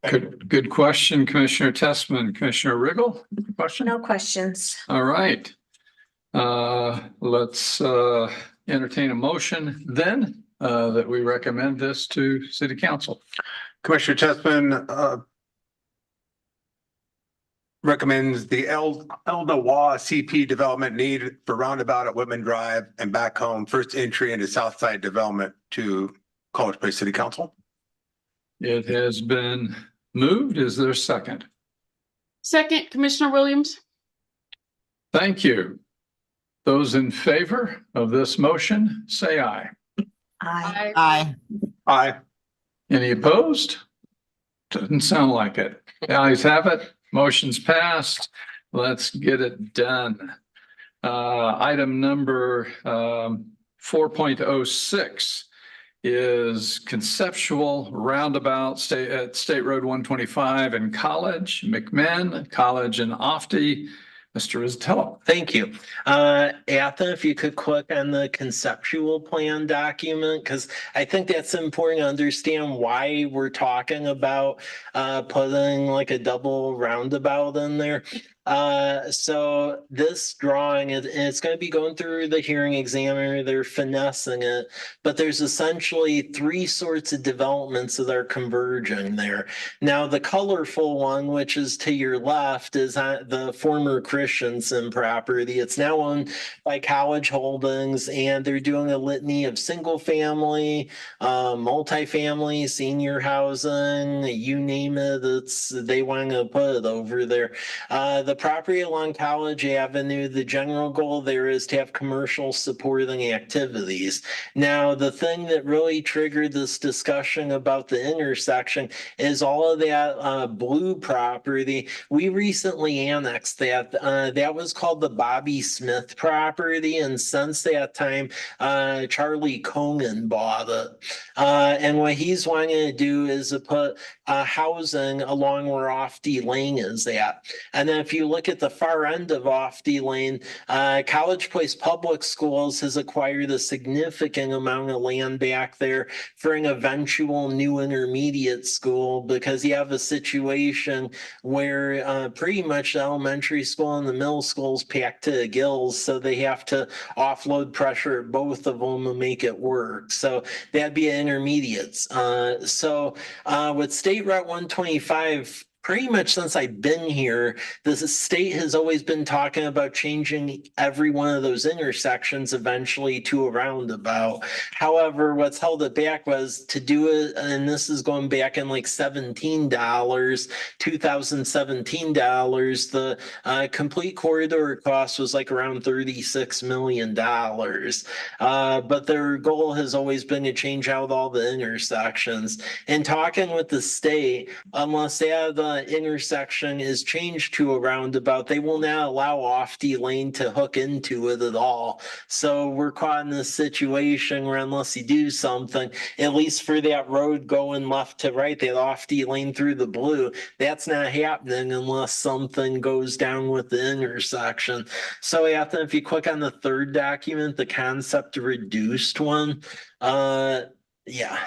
Good question, Commissioner Testman. Commissioner Riggle, question? No questions. All right. Let's entertain a motion then that we recommend this to City Council. Commissioner Testman, recommends the Eldawa CP development needed for roundabout at Whitman Drive and back home, first entry into Southside Development to College Place City Council. It has been moved. Is there a second? Second, Commissioner Williams. Thank you. Those in favor of this motion, say aye. I, Aye. Any opposed? Doesn't sound like it. The ayes have it. Motion's passed. Let's get it done. Item number 4.06 is conceptual roundabout at State Road 125 in College, McMinn, College and Ofty. Mr. Rizzatello. Thank you. Atha, if you could click on the conceptual plan document, because I think that's important to understand why we're talking about putting like a double roundabout in there. So this drawing, it's going to be going through the hearing examiner. They're finessing it, but there's essentially 3 sorts of developments that are converging there. Now, the colorful one, which is to your left, is the former Christensen property. It's now owned by College Holdings, and they're doing a litany of single family, multifamily, senior housing, you name it. They want to put it over there. The property along College Avenue, the general goal there is to have commercial supporting activities. Now, the thing that really triggered this discussion about the intersection is all of that blue property. We recently annexed that. That was called the Bobby Smith property, and since that time, Charlie Conan bought it. And what he's wanting to do is to put housing along where Ofty Lane is at. And then if you look at the far end of Ofty Lane, College Place Public Schools has acquired a significant amount of land back there for an eventual new intermediate school, because you have a situation where pretty much the elementary school and the middle school is packed to the gills, so they have to offload pressure at both of them to make it work. So that'd be intermediates. So with State Route 125, pretty much since I've been here, the state has always been talking about changing every one of those intersections eventually to a roundabout. However, what's held it back was to do it, and this is going back in like $2017, the complete corridor cost was like around $36 million. But their goal has always been to change out all the intersections. And talking with the state, unless they have intersection is changed to a roundabout, they will not allow off-D lane to hook into it at all. So we're caught in this situation where unless you do something, at least for that road going left to right, that off-D lane through the blue, that's not happening unless something goes down with the intersection. So if you click on the third document, the concept reduced one, yeah.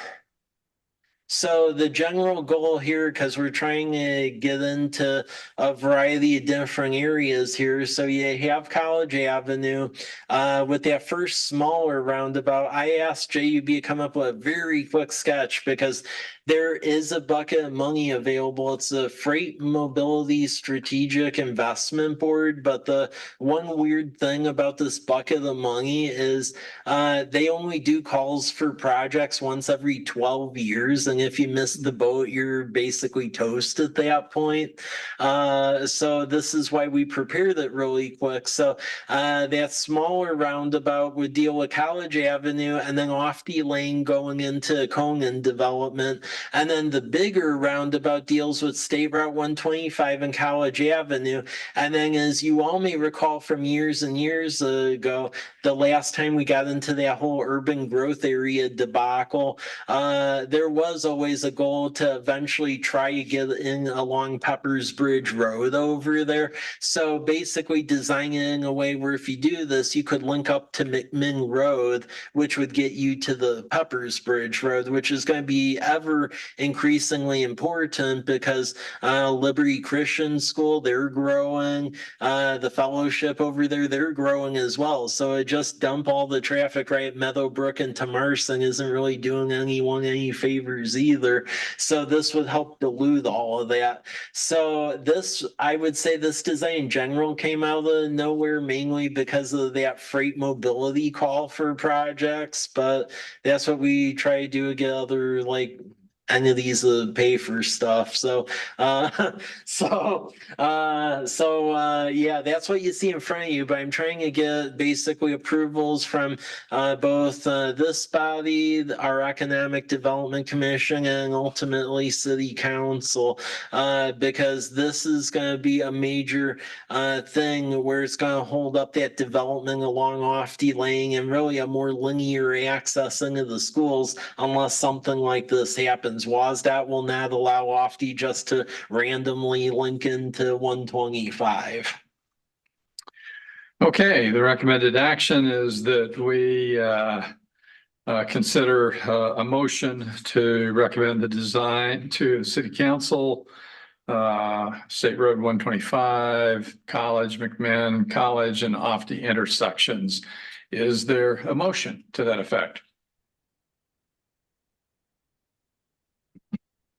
So the general goal here, because we're trying to get into a variety of different areas here. So you have College Avenue, with that first smaller roundabout. I asked JUB to come up with a very quick sketch because there is a bucket of money available. It's a Freight Mobility Strategic Investment Board. But the one weird thing about this bucket of money is they only do calls for projects once every 12 years. And if you miss the boat, you're basically toast at that point. So this is why we prepared it really quick. So that smaller roundabout would deal with College Avenue and then off-D lane going into Conan development. And then the bigger roundabout deals with State Route 125 and College Avenue. And then, as you all may recall from years and years ago, the last time we got into that whole urban growth area debacle, there was always a goal to eventually try to get in along Peppers Bridge Road over there. So basically design it in a way where if you do this, you could link up to McMinn Road, which would get you to the Peppers Bridge Road, which is going to be ever increasingly important because Liberty Christian School, they're growing. The fellowship over there, they're growing as well. So it just dump all the traffic right at Meadowbrook and Tamarson isn't really doing anyone any favors either. So this would help dilute all of that. So this, I would say this design in general came out of nowhere mainly because of that freight mobility call for projects. But that's what we try to do to get other like entities to pay for stuff. So yeah, that's what you see in front of you. But I'm trying to get basically approvals from both this body, our Economic Development Commission, and ultimately City Council, because this is going to be a major thing where it's going to hold up that development along off-D lane and really a more linear access into the schools unless something like this happens. WASDOT will not allow off-D just to randomly link into 125. Okay, the recommended action is that we consider a motion to recommend the design to the City Council, State Road 125, College, McMinn, College, and off-D intersections. Is there a motion to that effect?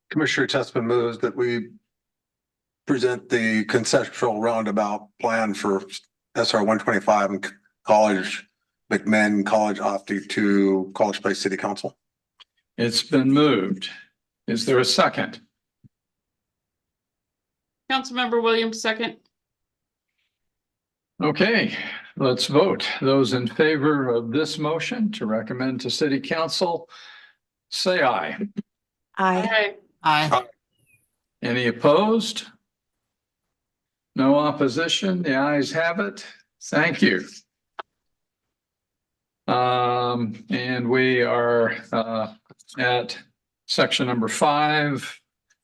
Commissioner Testman moves that we present the conceptual roundabout plan for SR 125 and College, McMinn, College off-D to College Place City Council. It's been moved. Is there a second? Councilmember Williams, second. Okay, let's vote. Those in favor of this motion to recommend to City Council, say aye. I, Aye. Any opposed? No opposition? The ayes have it. Thank you. And we are at section number 5,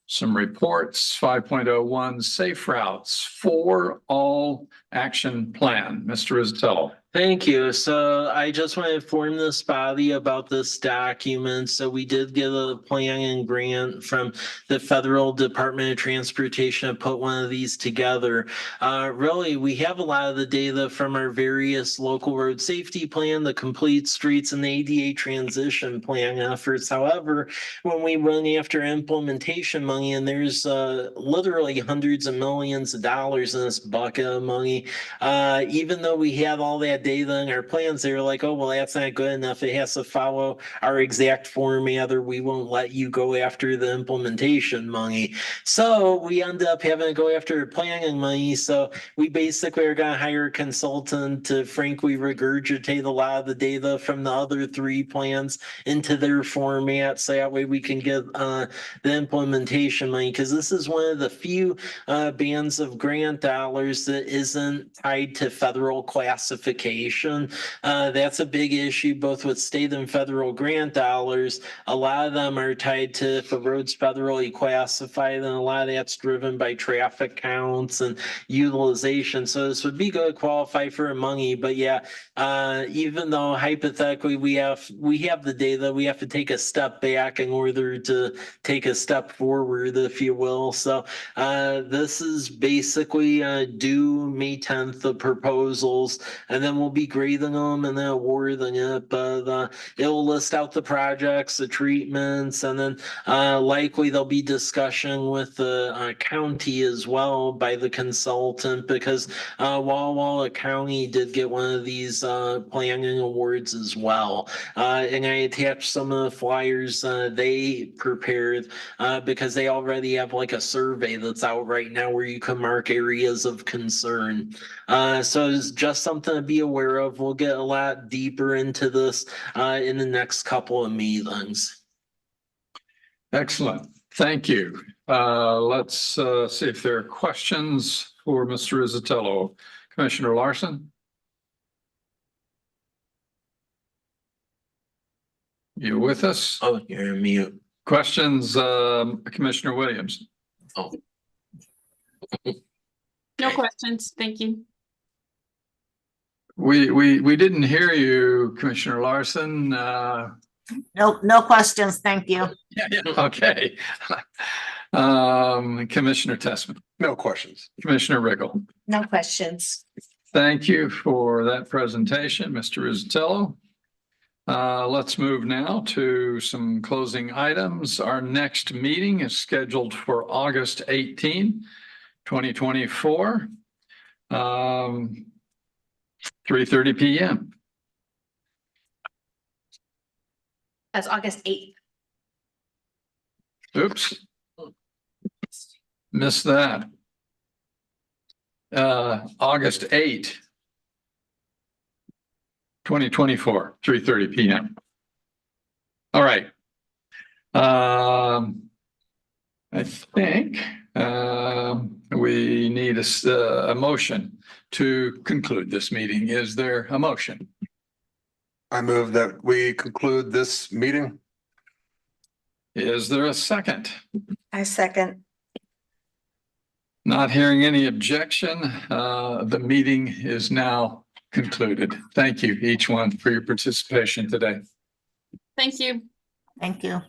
some reports, 5.01 safe routes for all action plan. Mr. Rizzatello. Thank you. So I just want to inform this body about this document. So we did get a plan and grant from the Federal Department of Transportation to put one of these together. Really, we have a lot of the data from our various local road safety plan, the complete streets, and the ADA transition plan efforts. However, when we went after implementation money, and there's literally hundreds of millions of dollars in this bucket of money, even though we have all that data in our plans, they were like, oh, well, that's not good enough. It has to follow our exact format or we won't let you go after the implementation money. So we ended up having to go after planning money. So we basically are going to hire a consultant to frankly regurgitate a lot of the data from the other 3 plans into their format. So that way we can get the implementation money. Because this is one of the few bands of grant dollars that isn't tied to federal classification. That's a big issue both with state and federal grant dollars. A lot of them are tied to if a road's federally classified, and a lot of that's driven by traffic counts and utilization. So this would be good to qualify for money. But yeah, even though hypothetically we have the data, we have to take a step back in order to take a step forward, if you will. So this is basically due May 10th, the proposals, and then we'll be grading them and then awarding it. But it'll list out the projects, the treatments, and then likely there'll be discussion with the county as well by the consultant, because Walla Walla County did get one of these planning awards as well. And I attached some of the flyers they prepared because they already have like a survey that's out right now where you can mark areas of concern. So it's just something to be aware of. We'll get a lot deeper into this in the next couple of meetings. Excellent. Thank you. Let's see if there are questions for Mr. Rizzatello. Commissioner Larson? You with us? Oh, you're mute. Questions, Commissioner Williams? No questions. Thank you. We didn't hear you, Commissioner Larson. No questions. Thank you. Yeah, okay. Commissioner Tessman, No questions. Commissioner Riggle. No questions. Thank you for that presentation, Mr. Rizzatello. Let's move now to some closing items. Our next meeting is scheduled for August 18, 2024. 3:30 p.m. That's August 8th. Oops. Missed that. August 8, 2024, 3:30 p.m. All right. I think we need a motion to conclude this meeting. Is there a motion? I move that we conclude this meeting. Is there a second? I second. Not hearing any objection, the meeting is now concluded. Thank you, each one, for your participation today. Thank you. Thank you.